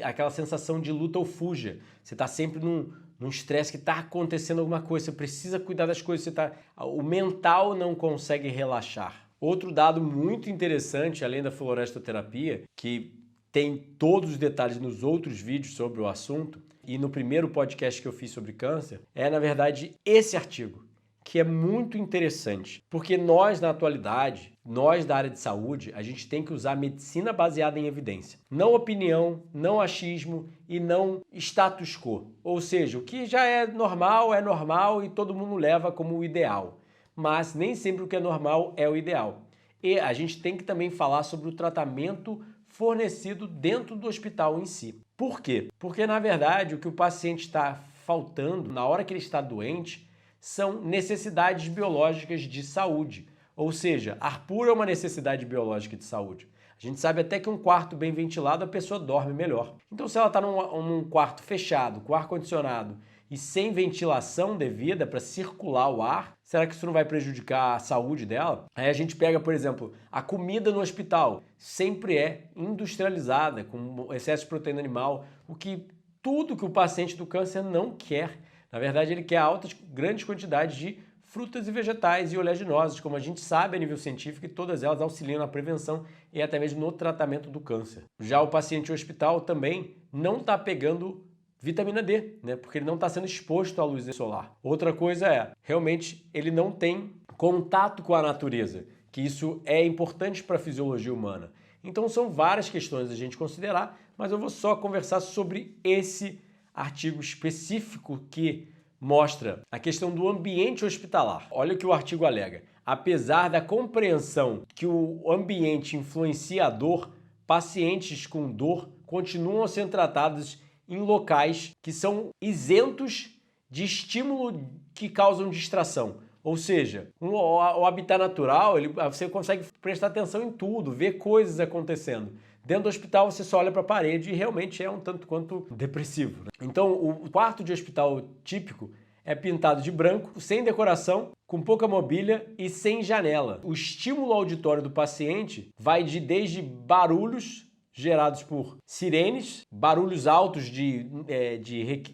[SPEAKER 1] aquela sensação de luta ou fuja. Você está sempre num estresse que está acontecendo alguma coisa, você precisa cuidar das coisas, o mental não consegue relaxar. Outro dado muito interessante, além da florestoterapia, que tem todos os detalhes nos outros vídeos sobre o assunto, e no primeiro podcast que eu fiz sobre câncer, é na verdade esse artigo, que é muito interessante, porque nós na atualidade, nós da área de saúde, a gente tem que usar medicina baseada em evidência. Não opinião, não achismo e não status quo. Ou seja, o que já é normal e todo mundo leva como o ideal. Mas nem sempre o que é normal é o ideal. E a gente tem que também falar sobre o tratamento fornecido dentro do hospital em si. Por quê? Porque, na verdade, o que o paciente está faltando na hora que ele está doente são necessidades biológicas de saúde. Ou seja, ar puro é uma necessidade biológica de saúde. A gente sabe até que um quarto bem ventilado a pessoa dorme melhor. Então se ela está num quarto fechado, com ar-condicionado e sem ventilação devida para circular o ar, será que isso não vai prejudicar a saúde dela? Aí a gente pega, por exemplo, a comida no hospital. Sempre é industrializada, com excesso de proteína animal, tudo que o paciente do câncer não quer. Na verdade, ele quer grandes quantidades de frutas e vegetais e oleaginosas, como a gente sabe a nível científico, e todas elas auxiliam na prevenção e até mesmo no tratamento do câncer. Já o paciente hospital também não está pegando vitamina D, né? Porque ele não está sendo exposto à luz solar. Outra coisa é, realmente, ele não tem contato com a natureza, que isso é importante para a fisiologia humana. Então são várias questões a gente considerar, mas eu vou só conversar sobre esse artigo específico que mostra a questão do ambiente hospitalar. Olha o que o artigo alega. Apesar da compreensão que o ambiente influencia a dor, pacientes com dor continuam a ser tratados em locais que são isentos de estímulo que causam distração. Ou seja, o habitat natural, você consegue prestar atenção em tudo, ver coisas acontecendo. Dentro do hospital você só olha para a parede e realmente é um tanto quanto depressivo, né? Então o quarto de hospital típico é pintado de branco, sem decoração, com pouca mobília e sem janela. O estímulo auditório do paciente vai desde barulhos gerados por sirenes, barulhos altos de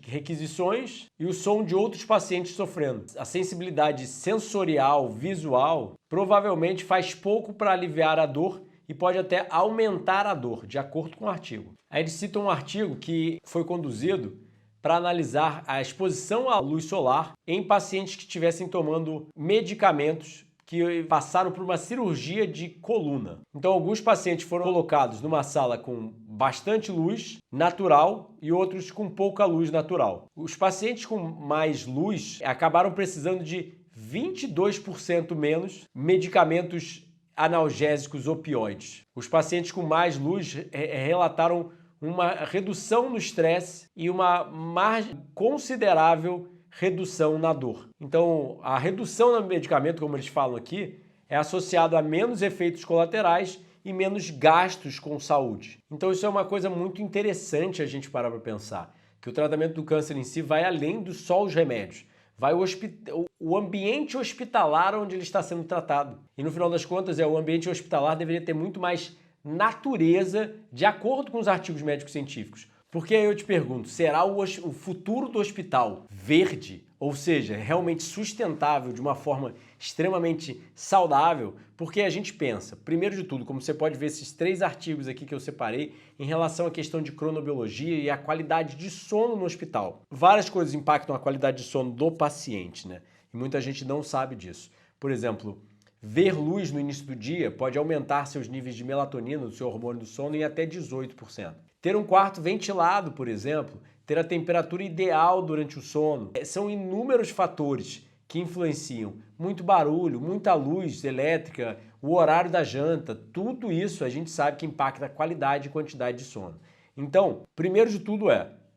[SPEAKER 1] requisições e o som de outros pacientes sofrendo. A sensibilidade sensorial, visual, provavelmente faz pouco para aliviar a dor e pode até aumentar a dor, de acordo com o artigo. Aí eles citam um artigo que foi conduzido para analisar a exposição à luz solar em pacientes que estivessem tomando medicamentos que passaram por uma cirurgia de coluna. Então, alguns pacientes foram colocados numa sala com bastante luz natural e outros com pouca luz natural. Os pacientes com mais luz acabaram precisando de 22% menos medicamentos analgésicos opioides. Os pacientes com mais luz relataram uma redução no estresse e uma margem considerável redução na dor. Então, a redução no medicamento, como eles falam aqui, é associado a menos efeitos colaterais e menos gastos com saúde. Então, isso é uma coisa muito interessante a gente parar para pensar, que o tratamento do câncer em si vai além do só os remédios. Vai o ambiente hospitalar onde ele está sendo tratado. E no final das contas, o ambiente hospitalar deveria ter muito mais natureza de acordo com os artigos médicos científicos. Porque aí eu te pergunto, será o futuro do hospital verde, ou seja, realmente sustentável de uma forma extremamente saudável? Porque a gente pensa, primeiro de tudo, como você pode ver esses 3 artigos aqui que eu separei, em relação à questão de cronobiologia e a qualidade de sono no hospital. Várias coisas impactam a qualidade de sono do paciente, né? E muita gente não sabe disso. Por exemplo, ver luz no início do dia pode aumentar seus níveis de melatonina, do seu hormônio do sono, em até 18%. Ter um quarto ventilado, por exemplo, ter a temperatura ideal durante o sono, são inúmeros fatores que influenciam. Muito barulho, muita luz elétrica, o horário da janta, tudo isso a gente sabe que impacta a qualidade e quantidade de sono. Então, primeiro de tudo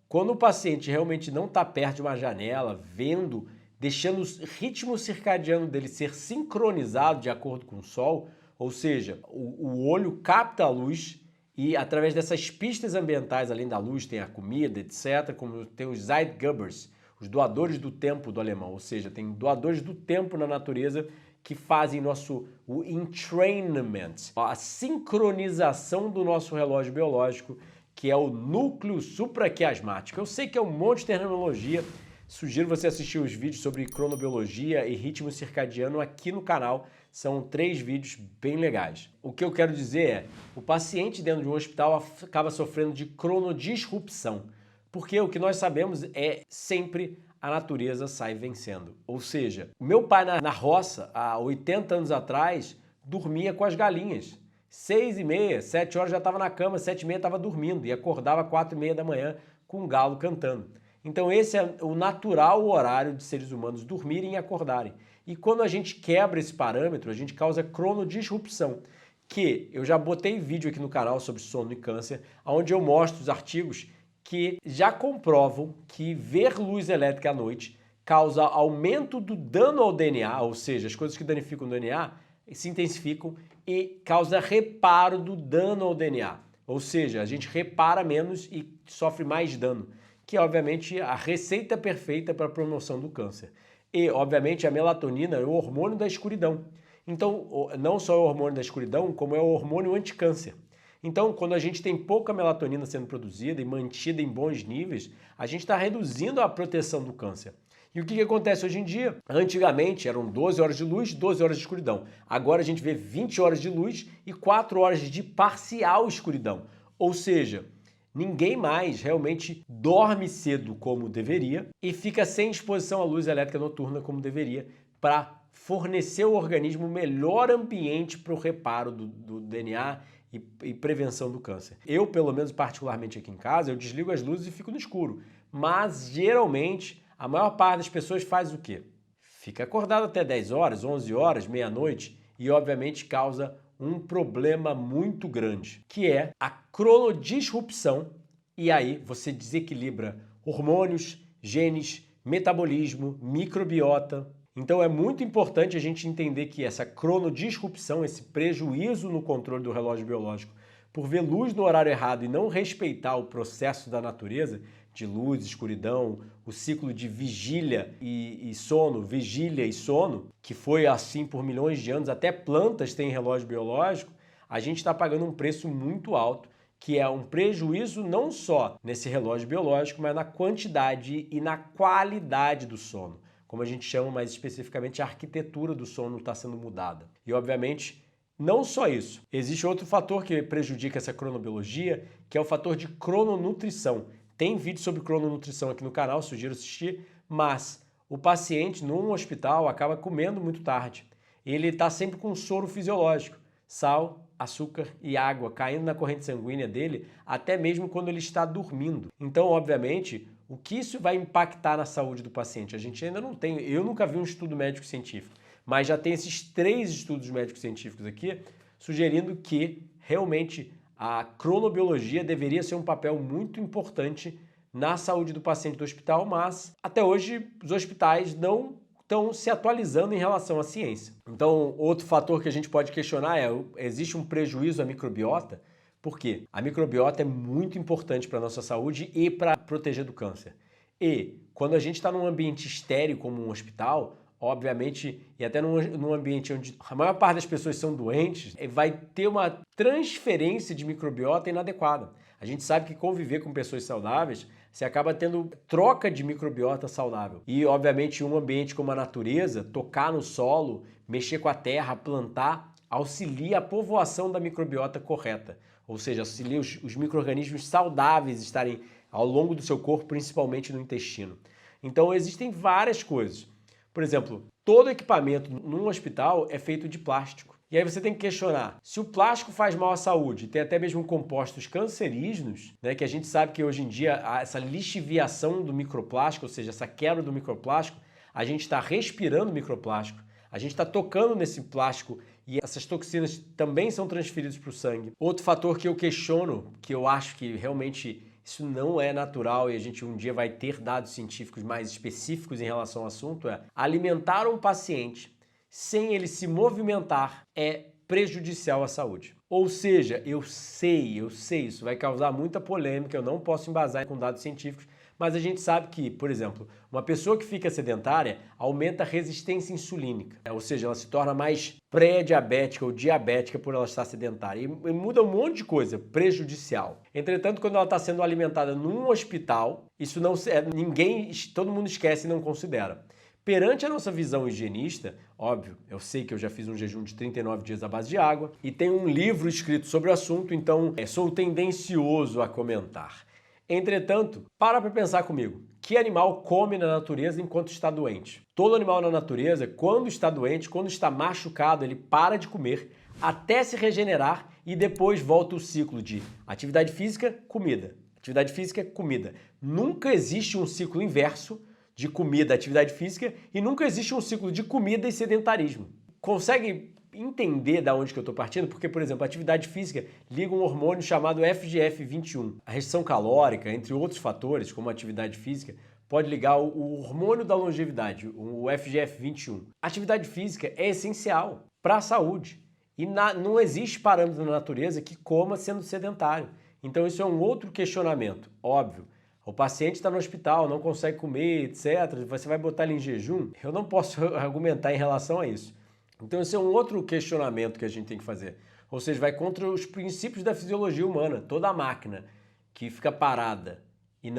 [SPEAKER 1] quando o paciente realmente não está perto de uma janela, vendo, deixando o ritmo circadiano dele ser sincronizado de acordo com o sol, ou seja, o olho capta a luz e através dessas pistas ambientais, além da luz, tem a comida, etc., como tem os Zeitgebers, os doadores do tempo do alemão, ou seja, tem doadores do tempo na natureza que fazem o entrainment, a sincronização do nosso relógio biológico, que é o núcleo supraquiasmático. Eu sei que é um monte de terminologia, sugiro você assistir os vídeos sobre cronobiologia e ritmo circadiano aqui no canal. São 3 vídeos bem legais. O que eu quero dizer o paciente dentro de um hospital acaba sofrendo de cronodisrupção, porque o que nós sabemos é sempre a natureza sai vencendo. Ou seja, o meu pai na roça, há 80 anos atrás, dormia com as galinhas. 6h30, 7 horas já estava na cama, 7h30 estava dormindo e acordava 4h30 da manhã com um galo cantando. Então esse é o natural horário de seres humanos dormirem e acordarem. E quando a gente quebra esse parâmetro, a gente causa cronodisrupção, que eu já botei vídeo aqui no canal sobre sono e câncer, onde eu mostro os artigos que já comprovam que ver luz elétrica à noite causa aumento do dano ao DNA, ou seja, as coisas que danificam o DNA, se intensificam e causa reparo do dano ao DNA. Ou seja, a gente repara menos e sofre mais dano, que é obviamente a receita perfeita para a promoção do câncer. E, obviamente, a melatonina é o hormônio da escuridão. Então, não só é o hormônio da escuridão, como é o hormônio anticâncer. Então, quando a gente tem pouca melatonina sendo produzida e mantida em bons níveis, a gente está reduzindo a proteção do câncer. E o que acontece hoje em dia? Antigamente eram 12 horas de luz, 12 horas de escuridão. Agora a gente vê 20 horas de luz e 4 horas de parcial escuridão. Ou seja, ninguém mais realmente dorme cedo como deveria e fica sem exposição à luz elétrica noturna como deveria para fornecer ao organismo o melhor ambiente para o reparo do DNA e prevenção do câncer. Eu, pelo menos particularmente aqui em casa, eu desligo as luzes e fico no escuro. Mas, geralmente, a maior parte das pessoas faz o quê? Fica acordado até 10 horas, 11 horas, meia-noite e, obviamente, causa um problema muito grande, que é a cronodisrupção. E aí você desequilibra hormônios, genes, metabolismo, microbiota. Então é muito importante a gente entender que essa cronodisrupção, esse prejuízo no controle do relógio biológico, por ver luz no horário errado e não respeitar o processo da natureza, de luz, escuridão, o ciclo de vigília e sono, que foi assim por milhões de anos, até plantas têm relógio biológico, a gente está pagando um preço muito alto, que é um prejuízo não só nesse relógio biológico, mas na quantidade e na qualidade do sono. Como a gente chama mais especificamente, a arquitetura do sono está sendo mudada. E, obviamente, não só isso. Existe outro fator que prejudica essa cronobiologia, que é o fator de crononutrição. Tem vídeo sobre crononutrição aqui no canal, sugiro assistir, mas o paciente num hospital acaba comendo muito tarde. Ele está sempre com soro fisiológico, sal, açúcar e água caindo na corrente sanguínea dele, até mesmo quando ele está dormindo. Então, obviamente, o que isso vai impactar na saúde do paciente? A gente ainda não tem, eu nunca vi um estudo médico científico, mas já tem esses 3 estudos médicos científicos aqui, sugerindo que realmente a cronobiologia deveria ser um papel muito importante na saúde do paciente do hospital, mas até hoje os hospitais não estão se atualizando em relação à ciência. Então, outro fator que a gente pode questionar é, existe um prejuízo à microbiota? Por quê? A microbiota é muito importante para a nossa saúde e para proteger do câncer. E quando a gente está num ambiente estéril como um hospital, obviamente, e até num ambiente onde a maior parte das pessoas são doentes, vai ter uma transferência de microbiota inadequada. A gente sabe que conviver com pessoas saudáveis, você acaba tendo troca de microbiota saudável. E, obviamente, um ambiente como a natureza, tocar no solo, mexer com a terra, plantar, auxilia a povoação da microbiota correta. Ou seja, auxilia os micro-organismos saudáveis estarem ao longo do seu corpo, principalmente no intestino. Então, existem várias coisas. Por exemplo, todo equipamento num hospital é feito de plástico. E aí você tem que questionar, se o plástico faz mal à saúde, tem até mesmo compostos cancerígenos, né, que a gente sabe que hoje em dia essa lixiviação do microplástico, ou seja, essa quebra do microplástico, a gente está respirando microplástico, a gente está tocando nesse plástico e essas toxinas também são transferidas para o sangue. Outro fator que eu questiono, que eu acho que realmente isso não é natural e a gente um dia vai ter dados científicos mais específicos em relação ao assunto, é alimentar um paciente sem ele se movimentar é prejudicial à saúde. Ou seja, eu sei, isso vai causar muita polêmica, eu não posso embasar com dados científicos, mas a gente sabe que, por exemplo, uma pessoa que fica sedentária aumenta a resistência insulínica, ou seja, ela se torna mais pré-diabética ou diabética por ela estar sedentária e muda um monte de coisa prejudicial. Entretanto, quando ela está sendo alimentada num hospital, isso não todo mundo esquece e não considera. Perante a nossa visão higienista, óbvio, eu sei que eu já fiz um jejum de 39 dias à base de água e tenho um livro escrito sobre o assunto, então sou tendencioso a comentar. Entretanto, para pensar comigo, que animal come na natureza enquanto está doente? Todo animal na natureza, quando está doente, quando está machucado, ele para de comer até se regenerar e depois volta o ciclo de atividade física, comida. Atividade física, comida. Nunca existe um ciclo inverso de comida, atividade física, e nunca existe um ciclo de comida e sedentarismo. Consegue entender da onde que eu estou partindo? Porque, por exemplo, a atividade física liga um hormônio chamado FGF21. A restrição calórica, entre outros fatores, como a atividade física, pode ligar o hormônio da longevidade, o FGF21. Atividade física é essencial para a saúde e não existe parâmetro na natureza que coma sendo sedentário. Então isso é um outro questionamento, óbvio. O paciente está no hospital, não consegue comer, etc. Você vai botar ele em jejum? Eu não posso argumentar em relação a isso. Então esse é um outro questionamento que a gente tem que fazer. Ou seja, vai contra os princípios da fisiologia humana. Toda máquina que fica parada e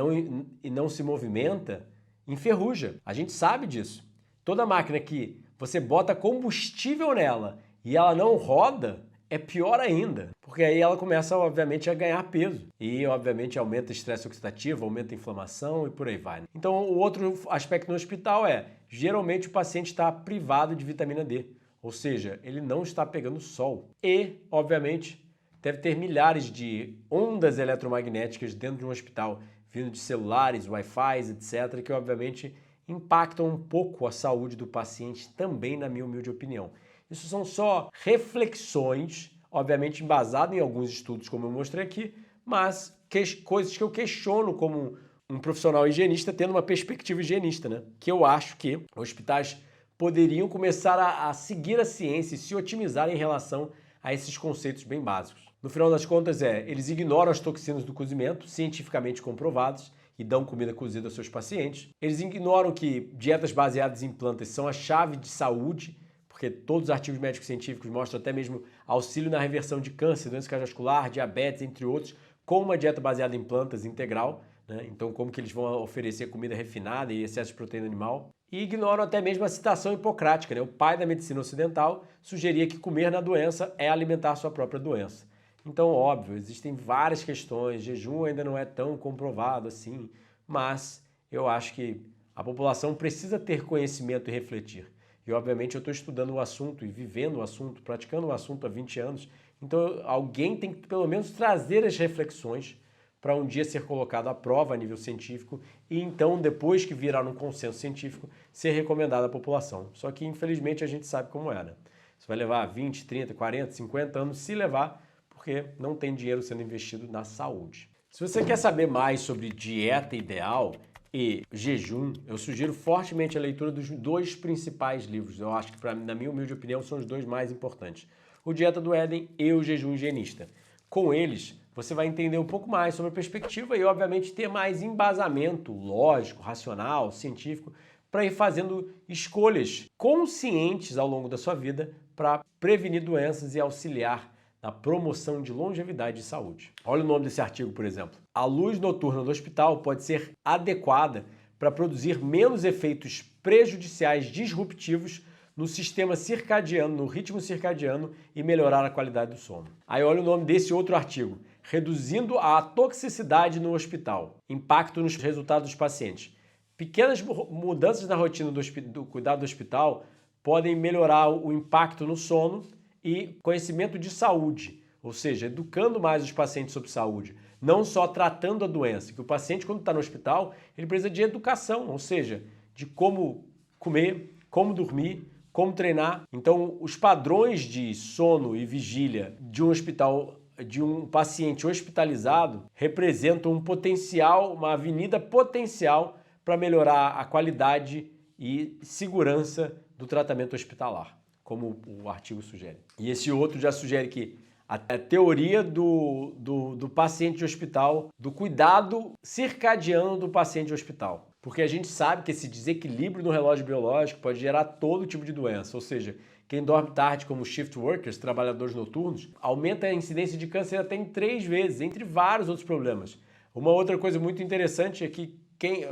[SPEAKER 1] não se movimenta, enferruja. A gente sabe disso. Toda máquina que você bota combustível nela e ela não roda, é pior ainda, porque aí ela começa, obviamente, a ganhar peso e, obviamente, aumenta o estresse oxidativo, aumenta a inflamação e por aí vai. Então, o outro aspecto no hospital é, geralmente o paciente está privado de vitamina D, ou seja, ele não está pegando sol e, obviamente, deve ter milhares de ondas eletromagnéticas dentro de um hospital, vindo de celulares, Wi-Fi, etc., que, obviamente, impactam um pouco a saúde do paciente também, na minha humilde opinião. Isso são só reflexões, obviamente embasadas em alguns estudos, como eu mostrei aqui, mas coisas que eu questiono como um profissional higienista tendo uma perspectiva higienista, né? Que eu acho que hospitais poderiam começar a seguir a ciência e se otimizar em relação a esses conceitos bem básicos. No final das contas, eles ignoram as toxinas do cozimento, cientificamente comprovadas, e dão comida cozida aos seus pacientes. Eles ignoram que dietas baseadas em plantas são a chave de saúde, porque todos os artigos médicos científicos mostram até mesmo auxílio na reversão de câncer, doença cardiovascular, diabetes, entre outros, com uma dieta baseada em plantas integral, né? Então, como que eles vão oferecer comida refinada e excesso de proteína animal? E ignoram até mesmo a citação hipocrática, né? O pai da medicina ocidental sugeria que comer na doença é alimentar a sua própria doença. Então, óbvio, existem várias questões, jejum ainda não é tão comprovado assim, mas eu acho que a população precisa ter conhecimento e refletir. E, obviamente, eu estou estudando o assunto e vivendo o assunto, praticando o assunto há 20 anos. Então, alguém tem que, pelo menos, trazer as reflexões para um dia ser colocado à prova a nível científico e, então, depois que virar um consenso científico, ser recomendado à população. Só que, infelizmente, a gente sabe como é, né? Isso vai levar 20, 30, 40, 50 anos, se levar, porque não tem dinheiro sendo investido na saúde. Se você quer saber mais sobre dieta ideal e jejum, eu sugiro fortemente a leitura dos dois principais livros. Eu acho que, na minha humilde opinião, são os dois mais importantes. O Dieta do Éden e o Jejum Higienista. Com eles, você vai entender um pouco mais sobre a perspectiva e, obviamente, ter mais embasamento lógico, racional, científico, para ir fazendo escolhas conscientes ao longo da sua vida para prevenir doenças e auxiliar na promoção de longevidade e saúde. Olha o nome desse artigo, por exemplo. A luz noturna do hospital pode ser adequada para produzir menos efeitos prejudiciais disruptivos no sistema circadiano, no ritmo circadiano e melhorar a qualidade do sono. Aí olha o nome desse outro artigo. Reduzindo a toxicidade no hospital. Impacto nos resultados dos pacientes. Pequenas mudanças na rotina do cuidado do hospital podem melhorar o impacto no sono e conhecimento de saúde, ou seja, educando mais os pacientes sobre saúde, não só tratando a doença, que o paciente, quando está no hospital, ele precisa de educação, ou seja, de como comer, como dormir, como treinar. Então, os padrões de sono e vigília de um hospital, de um paciente hospitalizado, representam um potencial, uma avenida potencial para melhorar a qualidade e segurança do tratamento hospitalar, como o artigo sugere. E esse outro já sugere que a teoria do paciente de hospital, do cuidado circadiano do paciente de hospital. Porque a gente sabe que esse desequilíbrio no relógio biológico pode gerar todo tipo de doença. Ou seja, quem dorme tarde, como shift workers, trabalhadores noturnos, aumenta a incidência de câncer até em 3 vezes, entre vários outros problemas. Uma outra coisa muito interessante é que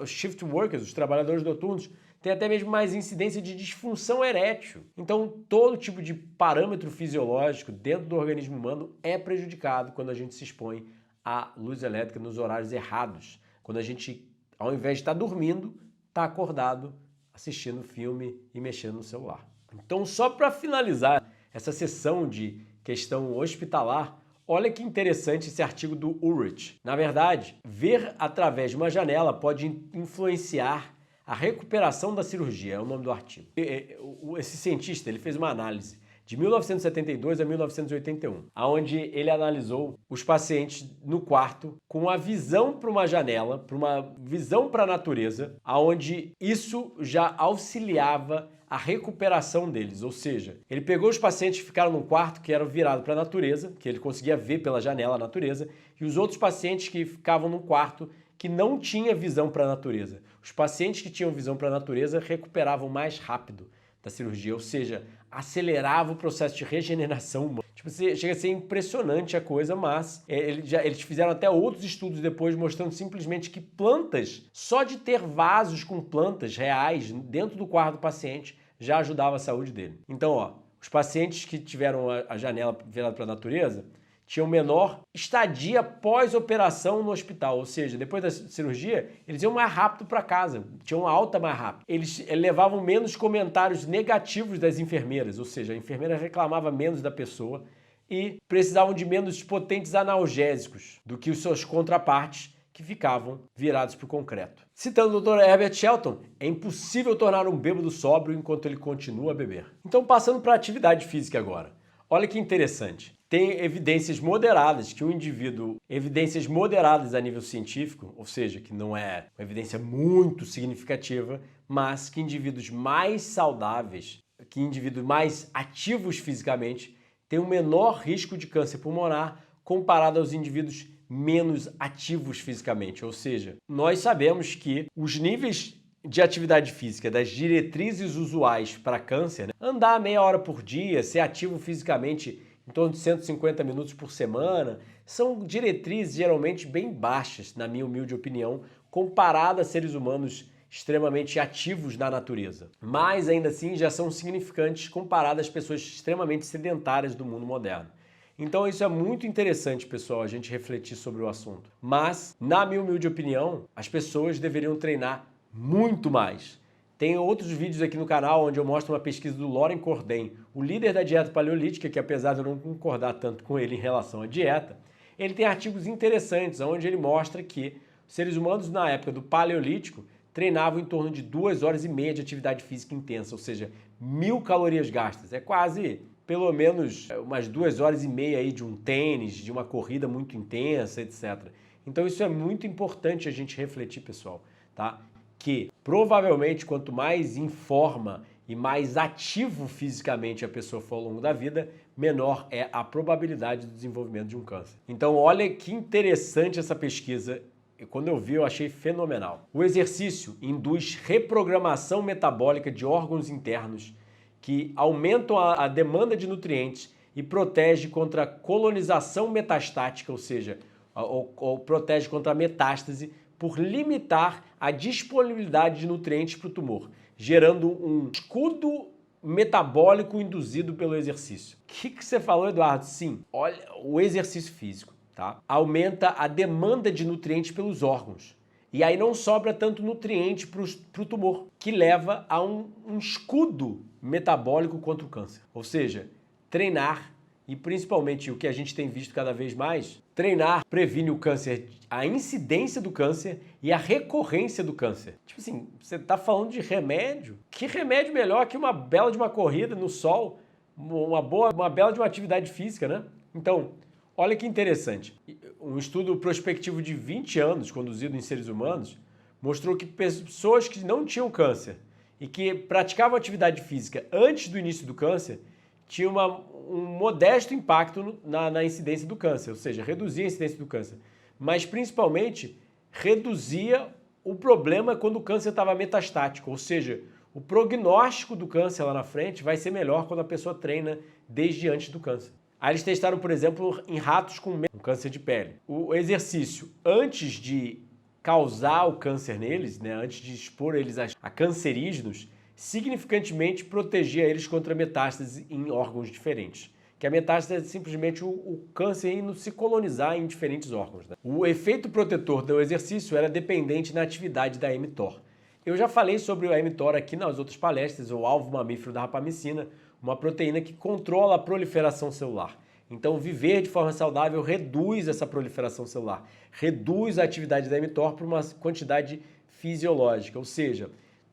[SPEAKER 1] os shift workers, os trabalhadores noturnos, tem até mesmo mais incidência de disfunção erétil. Então, todo tipo de parâmetro fisiológico dentro do organismo humano é prejudicado quando a gente se expõe à luz elétrica nos horários errados. Quando a gente, ao invés de estar dormindo, está acordado, assistindo filme e mexendo no celular. Então, só para finalizar essa sessão de questão hospitalar, olha que interessante esse artigo do Ulrich. Na verdade, ver através de uma janela pode influenciar a recuperação da cirurgia, é o nome do artigo. Esse cientista ele fez uma análise de 1972 a 1981, onde ele analisou os pacientes no quarto com uma visão para uma janela, para uma visão para a natureza, onde isso já auxiliava a recuperação deles, ou seja, ele pegou os pacientes que ficaram num quarto que era virado para a natureza, que ele conseguia ver pela janela a natureza, e os outros pacientes que ficavam num quarto que não tinha visão para a natureza. Os pacientes que tinham visão para a natureza recuperavam mais rápido da cirurgia, ou seja, acelerava o processo de regeneração humana. Tipo, chega a ser impressionante a coisa, mas eles fizeram até outros estudos depois mostrando simplesmente que plantas, só de ter vasos com plantas reais dentro do quarto do paciente, já ajudava a saúde dele. Então, ó, os pacientes que tiveram a janela virada para a natureza tinham menor estadia pós-operação no hospital, ou seja, depois da cirurgia, eles iam mais rápido para casa, tinham uma alta mais rápida. Eles levavam menos comentários negativos das enfermeiras, ou seja, a enfermeira reclamava menos da pessoa e precisavam de menos potentes analgésicos do que os seus contrapartes que ficavam virados para o concreto. Citando o Dr. Herbert Shelton, é impossível tornar um bêbado sóbrio enquanto ele continua a beber. Então, passando para a atividade física agora. Olha que interessante. Tem evidências moderadas que um indivíduo, evidências moderadas a nível científico, ou seja, que não é uma evidência muito significativa, mas que indivíduos mais saudáveis, que indivíduos mais ativos fisicamente, têm um menor risco de câncer pulmonar comparado aos indivíduos menos ativos fisicamente. Ou seja, nós sabemos que os níveis de atividade física das diretrizes usuais para câncer, né? Andar meia hora por dia, ser ativo fisicamente em torno de 150 minutos por semana, são diretrizes geralmente bem baixas, na minha humilde opinião, comparado a seres humanos extremamente ativos na natureza. Mas ainda assim já são significantes comparado às pessoas extremamente sedentárias do mundo moderno. Então isso é muito interessante, pessoal, a gente refletir sobre o assunto. Mas, na minha humilde opinião, as pessoas deveriam treinar muito mais. Tem outros vídeos aqui no canal onde eu mostro uma pesquisa do Loren Cordain, o líder da dieta paleolítica, que apesar de eu não concordar tanto com ele em relação à dieta, ele tem artigos interessantes onde ele mostra que os seres humanos na época do paleolítico treinavam em torno de 2 horas e meia de atividade física intensa, ou seja, 1.000 calorias gastas. É quase, pelo menos, umas 2 horas e meia aí de um tênis, de uma corrida muito intensa, etc. Então isso é muito importante a gente refletir, pessoal, tá? Que provavelmente quanto mais em forma e mais ativo fisicamente a pessoa for ao longo da vida, menor é a probabilidade do desenvolvimento de um câncer. Então olha que interessante essa pesquisa, e quando eu vi eu achei fenomenal. O exercício induz reprogramação metabólica de órgãos internos que aumentam a demanda de nutrientes e protege contra a colonização metastática, ou seja, ou protege contra a metástase, por limitar a disponibilidade de nutrientes para o tumor, gerando um escudo metabólico induzido pelo exercício. O que você falou, Eduardo? Sim, olha, o exercício físico, tá? Aumenta a demanda de nutrientes pelos órgãos. E aí não sobra tanto nutriente para o tumor, que leva a um escudo metabólico contra o câncer. Ou seja, treinar, e principalmente o que a gente tem visto cada vez mais, treinar previne o câncer, a incidência do câncer e a recorrência do câncer. Tipo assim, você está falando de remédio? Que remédio melhor que uma bela de uma corrida no sol, uma bela de uma atividade física, né? Então, olha que interessante. Um estudo prospectivo de 20 anos, conduzido em seres humanos, mostrou que pessoas que não tinham câncer e que praticavam atividade física antes do início do câncer tinham um modesto impacto na incidência do câncer, ou seja, reduzia a incidência do câncer, mas principalmente reduzia o problema quando o câncer estava metastático, ou seja, o prognóstico do câncer lá na frente vai ser melhor quando a pessoa treina desde antes do câncer. Aí eles testaram, por exemplo, em ratos com câncer de pele. O exercício, antes de causar o câncer neles, né, antes de expor eles a cancerígenos, significantemente protegia eles contra metástase em órgãos diferentes. Que a metástase é simplesmente o câncer indo se colonizar em diferentes órgãos, né? O efeito protetor do exercício era dependente na atividade da mTOR. Eu já falei sobre a mTOR aqui nas outras palestras, o alvo mamífero da rapamicina, uma proteína que controla a proliferação celular. Então, viver de forma saudável reduz essa proliferação celular, reduz a atividade da mTOR para uma quantidade fisiológica, ou seja,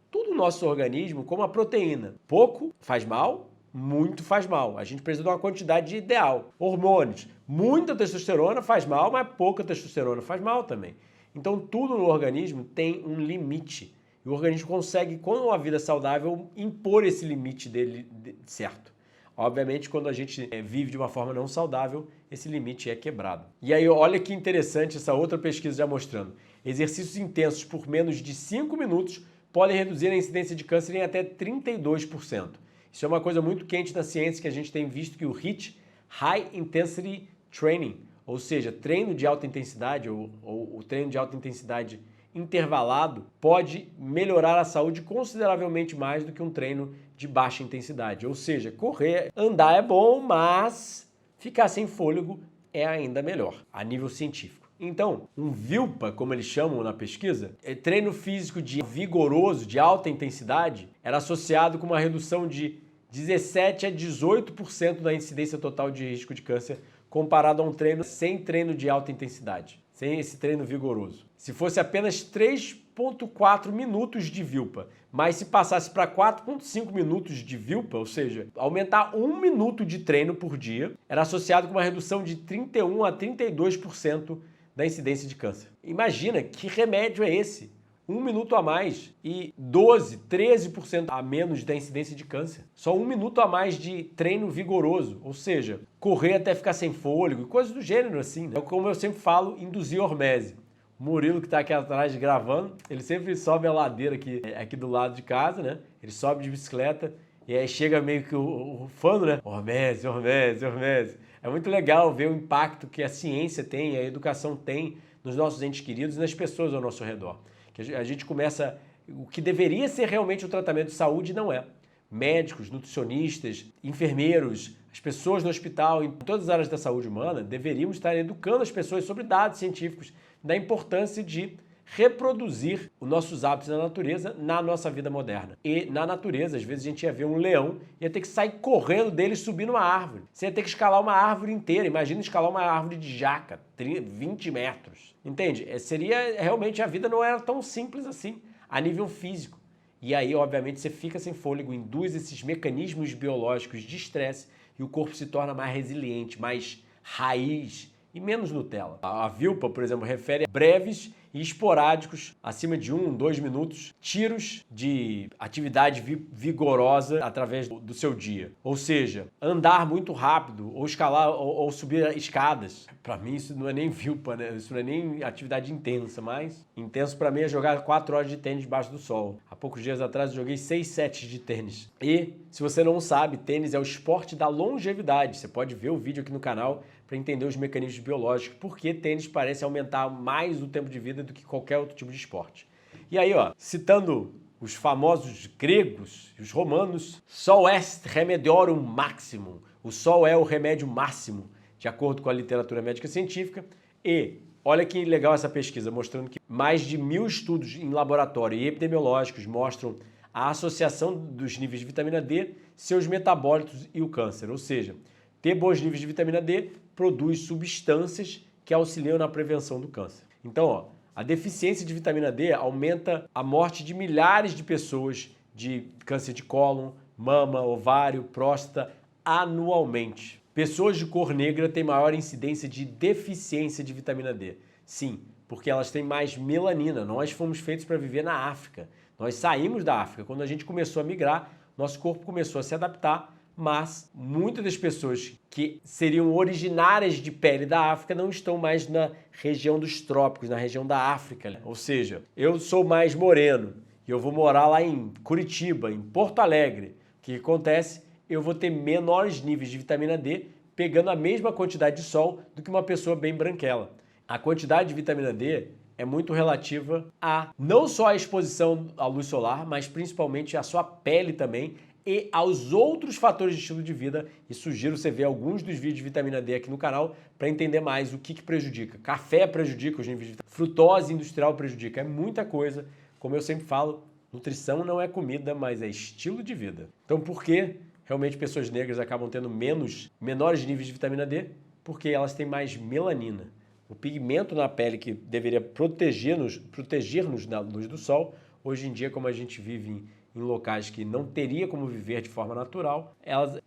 [SPEAKER 1] tudo no nosso organismo como a proteína. Pouco faz mal muito faz mal. A gente precisa de uma quantidade ideal. Hormônios, muita testosterona faz mal, mas pouca testosterona faz mal também. Então tudo no organismo tem um limite. E o organismo consegue, com uma vida saudável, impor esse limite dele certo. Obviamente, quando a gente vive de uma forma não saudável, esse limite é quebrado. E aí, olha que interessante essa outra pesquisa já mostrando. Exercícios intensos por menos de 5 minutos podem reduzir a incidência de câncer em até 32%. Isso é uma coisa muito quente na ciência, que a gente tem visto que o HIIT, High Intensity Training, ou seja, treino de alta intensidade ou o treino de alta intensidade intervalado, pode melhorar a saúde consideravelmente mais do que um treino de baixa intensidade. Ou seja, correr, andar é bom, mas ficar sem fôlego é ainda melhor, a nível científico. Então, um VILPA, como eles chamam na pesquisa, treino físico vigoroso, de alta intensidade, era associado com uma redução de 17 a 18% da incidência total de risco de câncer, comparado a um treino sem treino de alta intensidade, sem esse treino vigoroso. Se fosse apenas 3,4 minutos de VILPA, mas se passasse para 4,5 minutos de VILPA, ou seja, aumentar 1 minuto de treino por dia, era associado com uma redução de 31 a 32% da incidência de câncer. Imagina que remédio é esse? 1 minuto a mais e 12, 13% a menos da incidência de câncer. Só 1 minuto a mais de treino vigoroso, ou seja, correr até ficar sem fôlego e coisas do gênero assim, né? Como eu sempre falo, induzir hormese. O Murilo, que está aqui atrás gravando, ele sempre sobe a ladeira aqui do lado de casa, né? Ele sobe de bicicleta e aí chega meio que o fano, né? Hormese, hormese, hormese. É muito legal ver o impacto que a ciência tem, a educação tem nos nossos entes queridos e nas pessoas ao nosso redor. Que a gente começa... O que deveria ser realmente um tratamento de saúde não é. Médicos, nutricionistas, enfermeiros, as pessoas no hospital, em todas as áreas da saúde humana, deveríamos estar educando as pessoas sobre dados científicos da importância de reproduzir os nossos hábitos na natureza, na nossa vida moderna. E na natureza, às vezes a gente ia ver um leão, ia ter que sair correndo dele e subir numa árvore. Você ia ter que escalar uma árvore inteira. Imagina escalar uma árvore de jaca, 20 metros. Entende? Seria realmente, a vida não era tão simples assim, a nível físico. E aí, obviamente, você fica sem fôlego, induz esses mecanismos biológicos de estresse e o corpo se torna mais resiliente, mais raiz e menos Nutella. A VILPA, por exemplo, refere a breves e esporádicos, acima de 1, 2 minutos, tiros de atividade vigorosa através do seu dia. Ou seja, andar muito rápido, ou escalar, ou subir escadas. Para mim isso não é nem VILPA, né? Isso não é nem atividade intensa, mas intenso para mim é jogar 4 horas de tênis debaixo do sol. Há poucos dias atrás eu joguei 6 sets de tênis. E, se você não sabe, tênis é o esporte da longevidade. Você pode ver o vídeo aqui no canal para entender os mecanismos biológicos, porque tênis parece aumentar mais o tempo de vida do que qualquer outro tipo de esporte. E aí, ó, citando os famosos gregos e os romanos, sol est remediorum maximum. O sol é o remédio máximo, de acordo com a literatura médica científica. E olha que legal essa pesquisa, mostrando que mais de 1000 estudos em laboratório e epidemiológicos mostram a associação dos níveis de vitamina D, seus metabólitos e o câncer. Ou seja, ter bons níveis de vitamina D produz substâncias que auxiliam na prevenção do câncer. Então, ó, a deficiência de vitamina D aumenta a morte de milhares de pessoas de câncer de cólon, mama, ovário, próstata anualmente. Pessoas de cor negra têm maior incidência de deficiência de vitamina D. Sim, porque elas têm mais melanina. Nós fomos feitos para viver na África. Nós saímos da África. Quando a gente começou a migrar, nosso corpo começou a se adaptar, mas muitas das pessoas que seriam originárias de pele da África não estão mais na região dos trópicos, na região da África. Ou seja, eu sou mais moreno e eu vou morar lá em Curitiba, em Porto Alegre. O que acontece? Eu vou ter menores níveis de vitamina D pegando a mesma quantidade de sol do que uma pessoa bem branquela. A quantidade de vitamina D é muito relativa a não só a exposição à luz solar, mas principalmente à sua pele também, e aos outros fatores de estilo de vida, e sugiro você ver alguns dos vídeos de vitamina D aqui no canal para entender mais o que prejudica. Café prejudica os níveis de vitamina D, frutose industrial prejudica, é muita coisa. Como eu sempre falo, nutrição não é comida, mas é estilo de vida. Então por que realmente pessoas negras acabam tendo menores níveis de vitamina D? Porque elas têm mais melanina. O pigmento na pele que deveria proteger-nos da luz do sol, hoje em dia, como a gente vive em locais que não teria como viver de forma natural,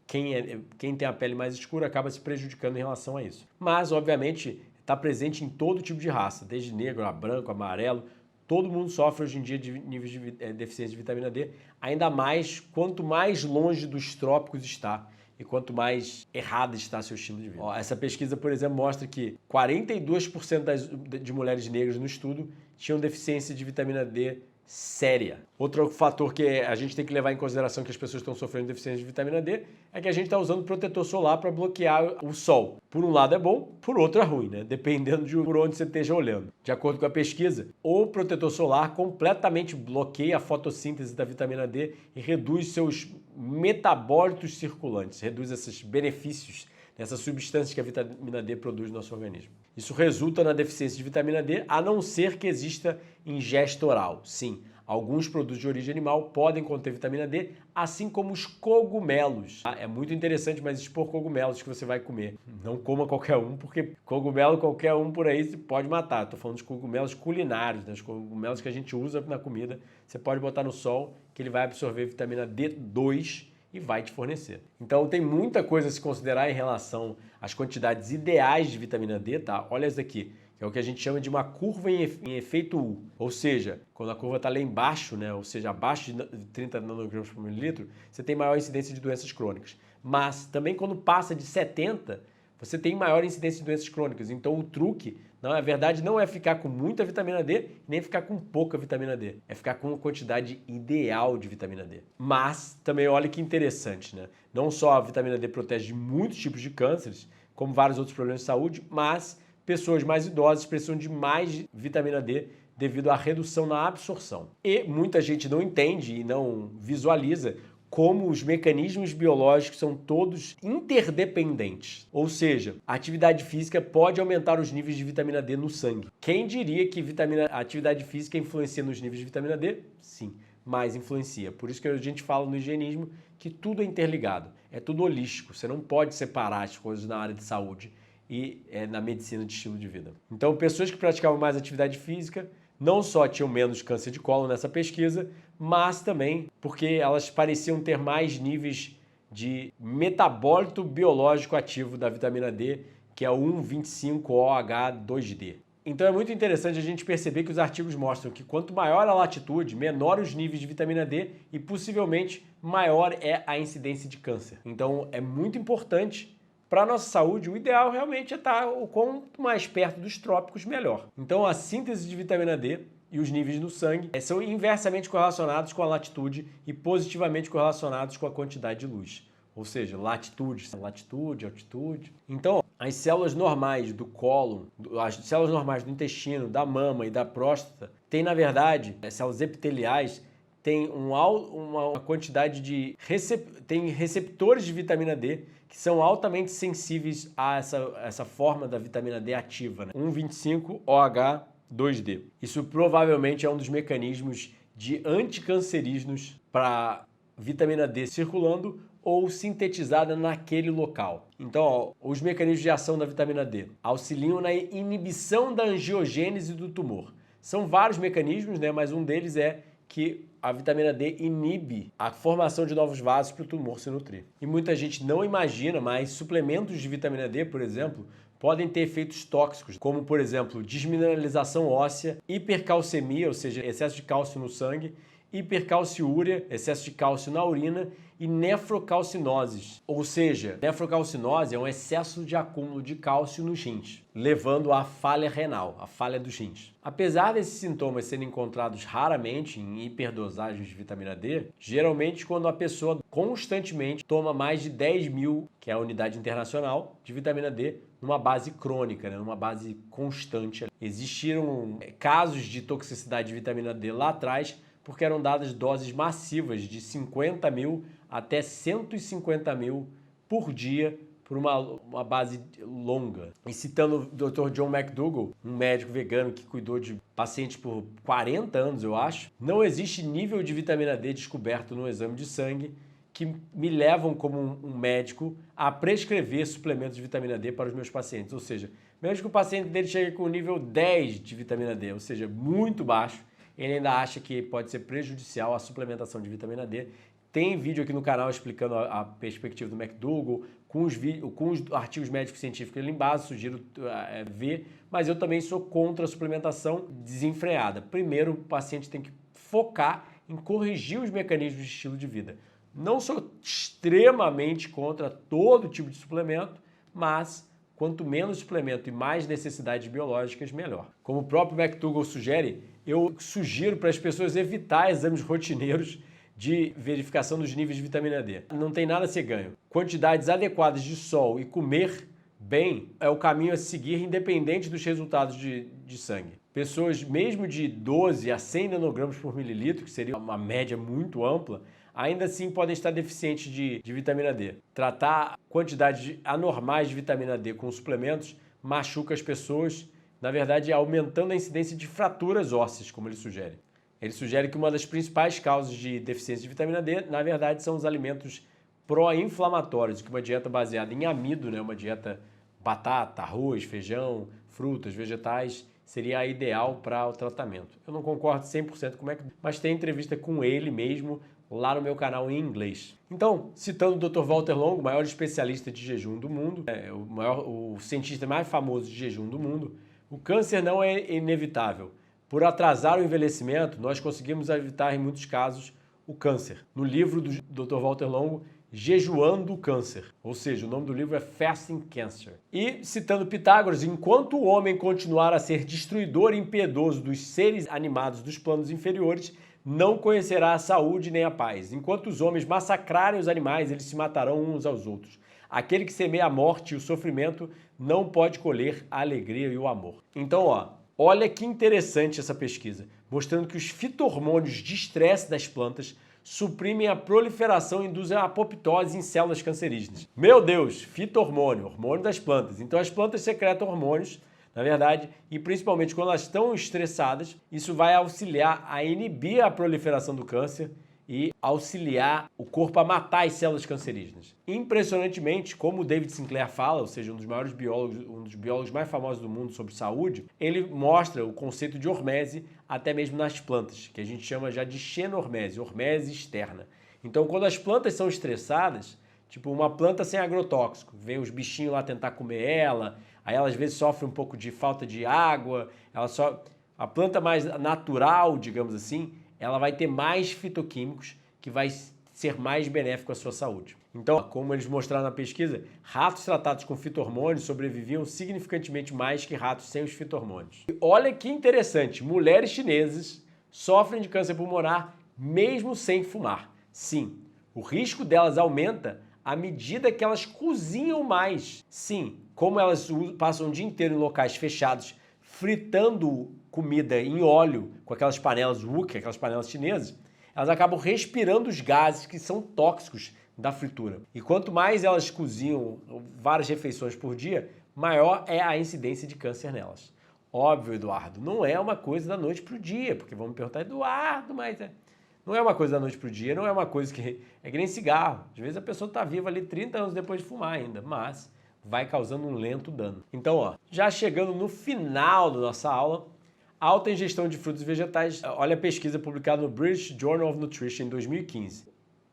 [SPEAKER 1] quem tem a pele mais escura acaba se prejudicando em relação a isso. Mas, obviamente, está presente em todo tipo de raça, desde negro a branco, amarelo. Todo mundo sofre hoje em dia de níveis de deficiência de vitamina D, ainda mais quanto mais longe dos trópicos está e quanto mais errado está seu estilo de vida. Essa pesquisa, por exemplo, mostra que 42% de mulheres negras no estudo tinham deficiência de vitamina D séria. Outro fator que a gente tem que levar em consideração que as pessoas estão sofrendo de deficiência de vitamina D é que a gente está usando protetor solar para bloquear o sol. Por um lado é bom, por outro é ruim, né? Dependendo de por onde você esteja olhando. De acordo com a pesquisa, o protetor solar completamente bloqueia a fotossíntese da vitamina D e reduz seus metabólitos circulantes, reduz esses benefícios dessas substâncias que a vitamina D produz no nosso organismo. Isso resulta na deficiência de vitamina D, a não ser que exista ingesta oral. Sim, alguns produtos de origem animal podem conter vitamina D, assim como os cogumelos. É muito interessante, mas expor cogumelos que você vai comer. Não coma qualquer um, porque cogumelo qualquer um por aí você pode matar. Estou falando de cogumelos culinários, né? Os cogumelos que a gente usa na comida. Você pode botar no sol, que ele vai absorver vitamina D2 e vai te fornecer. Então tem muita coisa a se considerar em relação às quantidades ideais de vitamina D, tá? Olha isso aqui, que é o que a gente chama de uma curva em efeito U. Ou seja, quando a curva está lá embaixo, né? Ou seja, abaixo de 30 nanogramas por mililitro, você tem maior incidência de doenças crônicas. Mas também quando passa de 70, você tem maior incidência de doenças crônicas. Então o truque, na verdade, não é ficar com muita vitamina D, nem ficar com pouca vitamina D. É ficar com uma quantidade ideal de vitamina D. Mas também olha que interessante, né? Não só a vitamina D protege de muitos tipos de cânceres, como vários outros problemas de saúde, mas pessoas mais idosas precisam de mais vitamina D devido à redução na absorção. E muita gente não entende e não visualiza como os mecanismos biológicos são todos interdependentes. Ou seja, a atividade física pode aumentar os níveis de vitamina D no sangue. Quem diria que a atividade física influencia nos níveis de vitamina D? Sim, mas influencia. Por isso que a gente fala no higienismo que tudo é interligado, é tudo holístico. Você não pode separar as coisas na área de saúde e na medicina de estilo de vida. Então, pessoas que praticavam mais atividade física não só tinham menos câncer de cólon nessa pesquisa, mas também porque elas pareciam ter mais níveis de metabólito biológico ativo da vitamina D, que é o 1,25-OH2D. Então é muito interessante a gente perceber que os artigos mostram que quanto maior a latitude, menor os níveis de vitamina D e possivelmente maior é a incidência de câncer. Então é muito importante para a nossa saúde, o ideal realmente é estar o quanto mais perto dos trópicos, melhor. Então a síntese de vitamina D e os níveis no sangue são inversamente correlacionados com a latitude e positivamente correlacionados com a quantidade de luz. Ou seja, latitude, altitude. Então, as células normais do cólon, as células normais do intestino, da mama e da próstata, têm, na verdade, as células epiteliais, têm uma quantidade de tem receptores de vitamina D que são altamente sensíveis a essa forma da vitamina D ativa, né? 1,25-OH2D. Isso provavelmente é um dos mecanismos de anticancerígenos para vitamina D circulando ou sintetizada naquele local. Então, os mecanismos de ação da vitamina D auxiliam na inibição da angiogênese do tumor. São vários mecanismos, né? Mas um deles é que a vitamina D inibe a formação de novos vasos para o tumor se nutrir. E muita gente não imagina, mas suplementos de vitamina D, por exemplo, podem ter efeitos tóxicos, como, por exemplo, desmineralização óssea, hipercalcemia, ou seja, excesso de cálcio no sangue, hipercalciúria, excesso de cálcio na urina, e nefrocalcinoses. Ou seja, nefrocalcinose é um excesso de acúmulo de cálcio nos rins, levando à falha renal, a falha dos rins. Apesar desses sintomas serem encontrados raramente em hiperdosagens de vitamina D, geralmente quando a pessoa constantemente toma mais de 10.000, que é a unidade internacional, de vitamina D, numa base crônica, né? Numa base constante. Existiram casos de toxicidade de vitamina D lá atrás, porque eram dadas doses massivas de 50.000 até 150.000 por dia por uma base longa. E citando o Dr. John McDougall, um médico vegano que cuidou de pacientes por 40 anos, eu acho, não existe nível de vitamina D descoberto no exame de sangue que me levam como um médico a prescrever suplementos de vitamina D para os meus pacientes. Ou seja, mesmo que o paciente dele chegue com nível 10 de vitamina D, ou seja, muito baixo, ele ainda acha que pode ser prejudicial à suplementação de vitamina D. Tem vídeo aqui no canal explicando a perspectiva do McDougall, com os artigos médicos científicos ali embaixo, sugiro ver, mas eu também sou contra a suplementação desenfreada. Primeiro, o paciente tem que focar em corrigir os mecanismos de estilo de vida. Não sou extremamente contra todo tipo de suplemento, mas quanto menos suplemento e mais necessidades biológicas, melhor. Como o próprio McDougall sugere, eu sugiro para as pessoas evitar exames rotineiros de verificação dos níveis de vitamina D. Não tem nada a ser ganho. Quantidades adequadas de sol e comer bem é o caminho a seguir, independente dos resultados de sangue. Pessoas mesmo de 12 a 100 nanogramas por mililitro, que seria uma média muito ampla, ainda assim podem estar deficientes de vitamina D. Tratar quantidades anormais de vitamina D com suplementos machuca as pessoas, na verdade aumentando a incidência de fraturas ósseas, como ele sugere. Ele sugere que uma das principais causas de deficiência de vitamina D, na verdade, são os alimentos pró-inflamatórios, que uma dieta baseada em amido, né, uma dieta batata, arroz, feijão, frutas, vegetais, seria a ideal para o tratamento. Eu não concordo 100% com o McDougall, mas tem entrevista com ele mesmo lá no meu canal em inglês. Então, citando o Dr. Walter Longo, o maior especialista de jejum do mundo, o cientista mais famoso de jejum do mundo, o câncer não é inevitável. Por atrasar o envelhecimento, nós conseguimos evitar em muitos casos o câncer. No livro do Dr. Walter Longo, Jejuando o Câncer, ou seja, o nome do livro é Fasting Cancer. E, citando Pitágoras, enquanto o homem continuar a ser destruidor e impiedoso dos seres animados dos planos inferiores, não conhecerá a saúde nem a paz. Enquanto os homens massacrarem os animais, eles se matarão uns aos outros. Aquele que semeia a morte e o sofrimento não pode colher a alegria e o amor. Então, olha que interessante essa pesquisa, mostrando que os fito-hormônios de estresse das plantas suprimem a proliferação e induzem a apoptose em células cancerígenas. Meu Deus, fito-hormônio, hormônio das plantas. Então as plantas secretam hormônios, na verdade, e principalmente quando elas estão estressadas, isso vai auxiliar a inibir a proliferação do câncer e auxiliar o corpo a matar as células cancerígenas. Impressionantemente, como o David Sinclair fala, ou seja, um dos maiores biólogos, um dos biólogos mais famosos do mundo sobre saúde, ele mostra o conceito de hormese até mesmo nas plantas, que a gente chama já de xenormese, hormese externa. Então, quando as plantas são estressadas, tipo uma planta sem agrotóxico, vem os bichinhos lá tentar comer ela, aí ela às vezes sofre um pouco de falta de água, a planta mais natural, digamos assim, ela vai ter mais fitoquímicos que vai ser mais benéfico à sua saúde. Então, como eles mostraram na pesquisa, ratos tratados com fito-hormônios sobreviviam significantemente mais que ratos sem os fito-hormônios. E olha que interessante, mulheres chinesas sofrem de câncer pulmonar mesmo sem fumar. Sim, o risco delas aumenta à medida que elas cozinham mais. Sim, como elas passam o dia inteiro em locais fechados, fritando comida em óleo com aquelas panelas wok, aquelas panelas chinesas, elas acabam respirando os gases que são tóxicos da fritura. E quanto mais elas cozinham várias refeições por dia, maior é a incidência de câncer nelas. Óbvio, Eduardo, não é uma coisa da noite para o dia, porque vão me perguntar, Eduardo, mas não é uma coisa da noite para o dia, não é uma coisa que é que nem cigarro. Às vezes a pessoa está viva ali 30 anos depois de fumar ainda, mas vai causando um lento dano. Então, já chegando no final da nossa aula, alta ingestão de frutos e vegetais. Olha a pesquisa publicada no British Journal of Nutrition em 2015.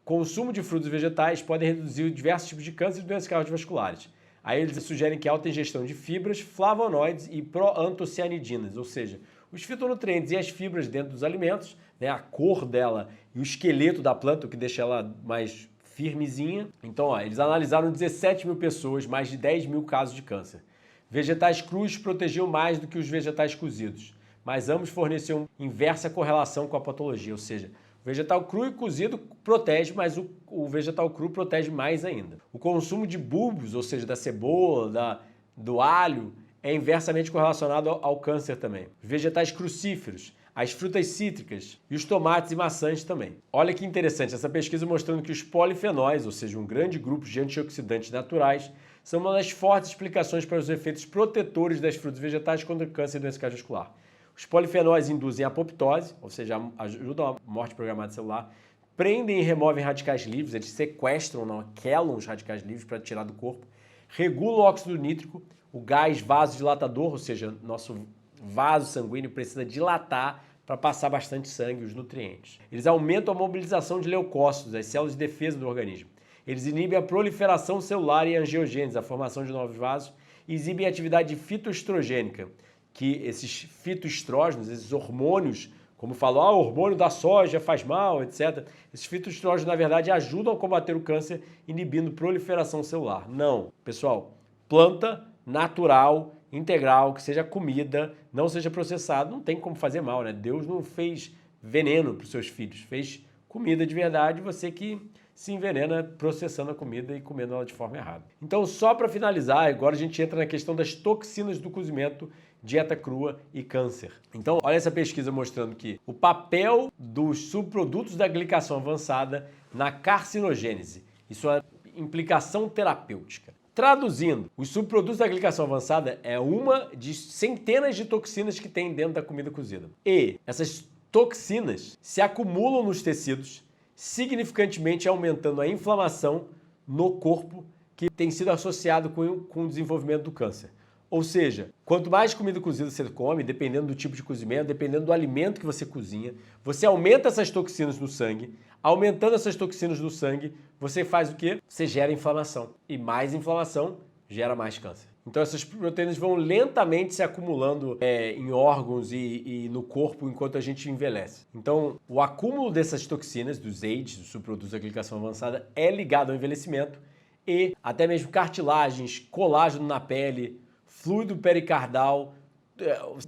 [SPEAKER 1] Consumo de frutos e vegetais pode reduzir diversos tipos de câncer e doenças cardiovasculares. Aí eles sugerem que a alta ingestão de fibras, flavonoides e proantocianidinas, ou seja, os fitonutrientes e as fibras dentro dos alimentos, né, a cor dela e o esqueleto da planta, o que deixa ela mais firmezinha. Então, eles analisaram 17 mil pessoas, mais de 10 mil casos de câncer. Vegetais crus protegiam mais do que os vegetais cozidos, mas ambos forneciam inversa correlação com a patologia, ou seja, o vegetal cru e cozido protege, mas o vegetal cru protege mais ainda. O consumo de bulbos, ou seja, da cebola, do alho, é inversamente correlacionado ao câncer também. Vegetais crucíferos, as frutas cítricas e os tomates e maçãs também. Olha que interessante, essa pesquisa mostrando que os polifenóis, ou seja, um grande grupo de antioxidantes naturais, são uma das fortes explicações para os efeitos protetores das frutas vegetais contra câncer e doença cardiovascular. Os polifenóis induzem a apoptose, ou seja, ajudam a morte programada celular, prendem e removem radicais livres, eles sequestram, não aquelam os radicais livres para tirar do corpo, regulam o óxido nítrico, o gás vasodilatador, ou seja, nosso vaso sanguíneo precisa dilatar para passar bastante sangue e os nutrientes. Eles aumentam a mobilização de leucócitos, as células de defesa do organismo. Eles inibem a proliferação celular e angiogênese, a formação de novos vasos, e exibem a atividade fitoestrogênica, que esses fitoestrógenos, esses hormônios, como falou, o hormônio da soja faz mal, etc. Esses fitoestrógenos, na verdade, ajudam a combater o câncer, inibindo proliferação celular. Não, pessoal, planta natural, integral, que seja comida, não seja processado, não tem como fazer mal, né? Deus não fez veneno para os seus filhos, fez comida de verdade, você que se envenena processando a comida e comendo ela de forma errada. Então, só para finalizar, agora a gente entra na questão das toxinas do cozimento, dieta crua e câncer. Então, olha essa pesquisa mostrando que o papel dos subprodutos da glicação avançada na carcinogênese e sua implicação terapêutica. Traduzindo, os subprodutos da glicação avançada é uma de centenas de toxinas que tem dentro da comida cozida. E essas toxinas se acumulam nos tecidos, significantemente aumentando a inflamação no corpo, que tem sido associado com o desenvolvimento do câncer. Ou seja, quanto mais comida cozida você come, dependendo do tipo de cozimento, dependendo do alimento que você cozinha, você aumenta essas toxinas no sangue. Aumentando essas toxinas no sangue, você faz o quê? Você gera inflamação. E mais inflamação gera mais câncer. Então essas proteínas vão lentamente se acumulando em órgãos e no corpo enquanto a gente envelhece. Então o acúmulo dessas toxinas, dos AIDS, dos subprodutos da glicação avançada, é ligado ao envelhecimento e até mesmo cartilagens, colágeno na pele, fluido pericardal.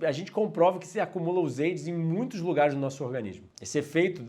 [SPEAKER 1] A gente comprova que se acumula os AIDS em muitos lugares do nosso organismo. Esse efeito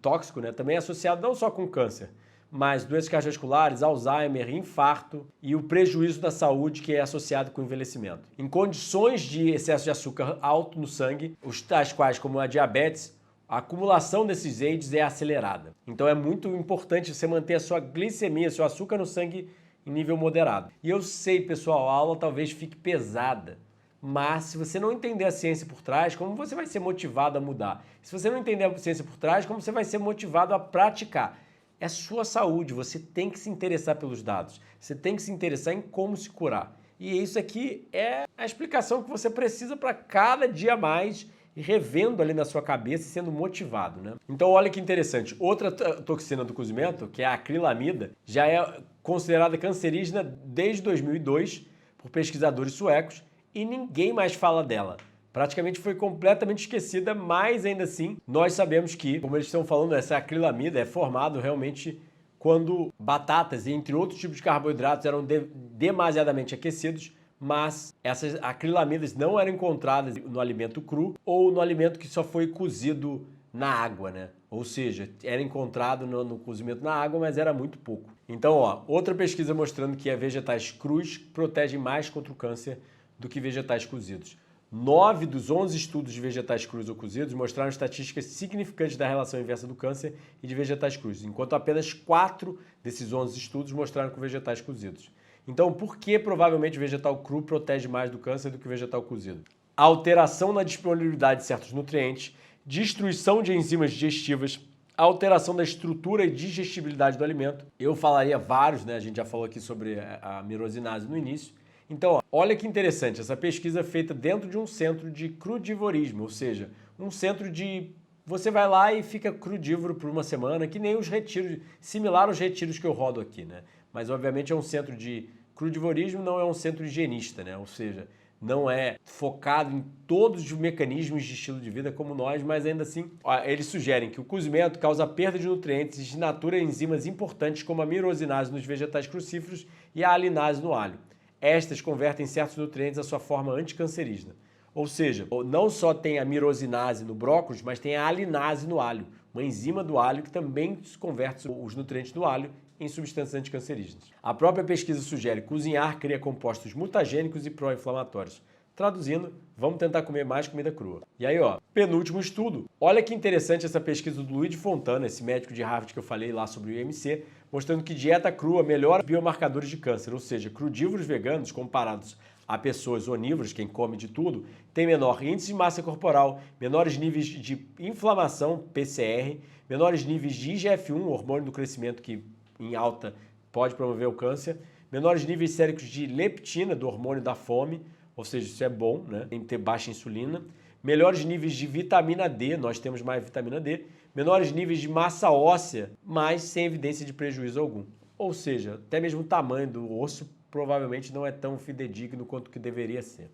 [SPEAKER 1] tóxico, né, também é associado não só com câncer, mas doenças cardiovasculares, Alzheimer, infarto e o prejuízo da saúde que é associado com o envelhecimento. Em condições de excesso de açúcar alto no sangue, os tais quais como a diabetes, a acumulação desses AIDS é acelerada. Então é muito importante você manter a sua glicemia, seu açúcar no sangue em nível moderado. E eu sei, pessoal, a aula talvez fique pesada, mas se você não entender a ciência por trás, como você vai ser motivado a mudar? Se você não entender a ciência por trás, como você vai ser motivado a praticar? É sua saúde, você tem que se interessar pelos dados, você tem que se interessar em como se curar. E isso aqui é a explicação que você precisa para cada dia mais ir revendo ali na sua cabeça e sendo motivado, né? Então olha que interessante, outra toxina do cozimento, que é a acrilamida, já é considerada cancerígena desde 2002 por pesquisadores suecos e ninguém mais fala dela. Praticamente foi completamente esquecida, mas ainda assim nós sabemos que, como eles estão falando, essa acrilamida é formada realmente quando batatas e entre outros tipos de carboidratos eram demasiadamente aquecidos, mas essas acrilamidas não eram encontradas no alimento cru ou no alimento que só foi cozido na água, né? Ou seja, era encontrado no cozimento na água, mas era muito pouco. Então, ó, outra pesquisa mostrando que vegetais crus protegem mais contra o câncer do que vegetais cozidos. 9 dos 11 estudos de vegetais crus ou cozidos mostraram estatísticas significantes da relação inversa do câncer e de vegetais crus, enquanto apenas 4 desses 11 estudos mostraram com vegetais cozidos. Então, por que provavelmente o vegetal cru protege mais do câncer do que o vegetal cozido? A alteração na disponibilidade de certos nutrientes, destruição de enzimas digestivas, alteração da estrutura e digestibilidade do alimento. Eu falaria vários, né? A gente já falou aqui sobre a mirosinase no início. Então, ó, olha que interessante, essa pesquisa é feita dentro de um centro de crudivorismo, ou seja, um centro de... Você vai lá e fica crudívoro por uma semana, que nem os retiros, similar aos retiros que eu rodo aqui, né? Mas, obviamente, é um centro de crudivorismo, não é um centro higienista, né? Ou seja, não é focado em todos os mecanismos de estilo de vida como nós, mas ainda assim, ó, eles sugerem que o cozimento causa perda de nutrientes e desnatura enzimas importantes como a mirosinase nos vegetais crucíferos e a alinase no alho. Estas convertem certos nutrientes à sua forma anticancerígena. Ou seja, não só tem a mirosinase no brócolis, mas tem a alinase no alho, uma enzima do alho que também converte os nutrientes do alho em substâncias anticancerígenas. A própria pesquisa sugere que cozinhar cria compostos mutagênicos e pró-inflamatórios. Traduzindo, vamos tentar comer mais comida crua. E aí, ó, penúltimo estudo. Olha que interessante essa pesquisa do Luigi Fontana, esse médico de Harvard que eu falei lá sobre o IMC, mostrando que dieta crua melhora biomarcadores de câncer, ou seja, crudívoros veganos comparados a pessoas onívoras, quem come de tudo, tem menor índice de massa corporal, menores níveis de inflamação, PCR, menores níveis de IGF-1, hormônio do crescimento que em alta pode promover o câncer, menores níveis séricos de leptina, do hormônio da fome, ou seja, isso é bom, né? Tem que ter baixa insulina, melhores níveis de vitamina D, nós temos mais vitamina D, menores níveis de massa óssea, mas sem evidência de prejuízo algum. Ou seja, até mesmo o tamanho do osso provavelmente não é tão fidedigno quanto que deveria ser.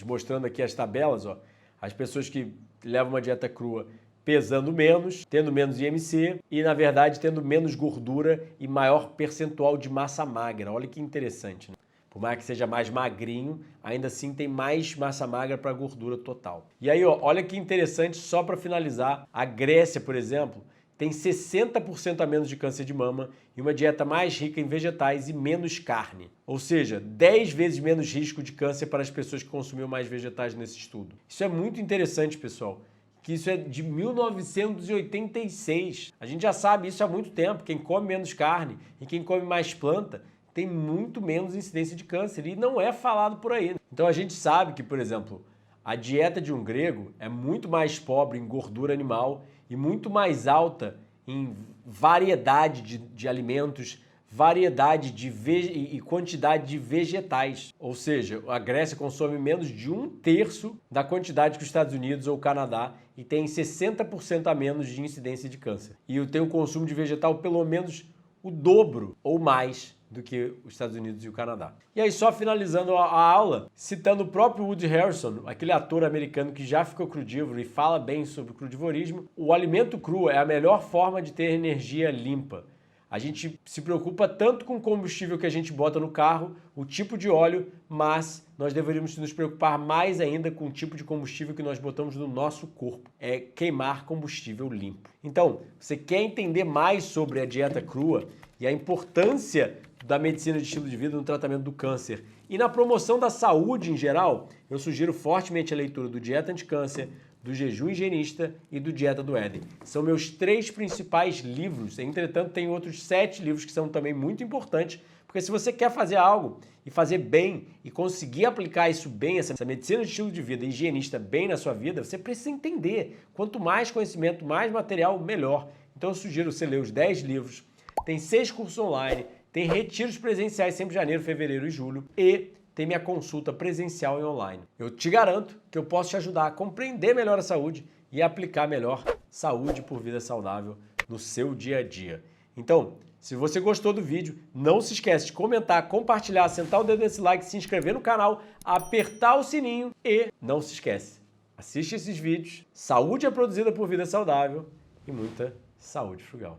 [SPEAKER 1] Mostrando aqui as tabelas, ó, as pessoas que levam uma dieta crua pesando menos, tendo menos IMC e, na verdade, tendo menos gordura e maior percentual de massa magra. Olha que interessante, né? Por mais que seja mais magrinho, ainda assim tem mais massa magra para gordura total. E aí, ó, olha que interessante, só para finalizar, a Grécia, por exemplo, tem 60% a menos de câncer de mama e uma dieta mais rica em vegetais e menos carne. Ou seja, 10 vezes menos risco de câncer para as pessoas que consumiam mais vegetais nesse estudo. Isso é muito interessante, pessoal, que isso é de 1986. A gente já sabe isso há muito tempo. Quem come menos carne e quem come mais planta tem muito menos incidência de câncer e não é falado por aí. Então a gente sabe que, por exemplo, a dieta de um grego é muito mais pobre em gordura animal e muito mais alta em variedade de alimentos, variedade e quantidade de vegetais. Ou seja, a Grécia consome menos de 1/3 da quantidade que os Estados Unidos ou o Canadá e tem 60% a menos de incidência de câncer. E tem um consumo de vegetal pelo menos o dobro ou mais do que os Estados Unidos e o Canadá. E aí, só finalizando a aula, citando o próprio Woody Harrelson, aquele ator americano que já ficou crudívoro e fala bem sobre o crudivorismo, o alimento cru é a melhor forma de ter energia limpa. A gente se preocupa tanto com o combustível que a gente bota no carro, o tipo de óleo, mas nós deveríamos nos preocupar mais ainda com o tipo de combustível que nós botamos no nosso corpo. É queimar combustível limpo. Então, você quer entender mais sobre a dieta crua e a importância da medicina de estilo de vida no tratamento do câncer e na promoção da saúde em geral, eu sugiro fortemente a leitura do Dieta Anticâncer, do Jejum Higienista e do Dieta do Éden. São meus 3 principais livros. Entretanto, tem outros 7 livros que são também muito importantes, porque se você quer fazer algo e fazer bem e conseguir aplicar isso bem, essa medicina de estilo de vida higienista bem na sua vida, você precisa entender. Quanto mais conhecimento, mais material, melhor. Então eu sugiro você ler os 10 livros. Tem 6 cursos online, tem retiros presenciais sempre janeiro, fevereiro e julho e tem minha consulta presencial e online. Eu te garanto que eu posso te ajudar a compreender melhor a saúde e aplicar melhor saúde por vida saudável no seu dia a dia. Então, se você gostou do vídeo, não se esquece de comentar, compartilhar, sentar o dedo nesse like, se inscrever no canal, apertar o sininho e não se esquece, assiste esses vídeos. Saúde é produzida por vida saudável e muita saúde frugal.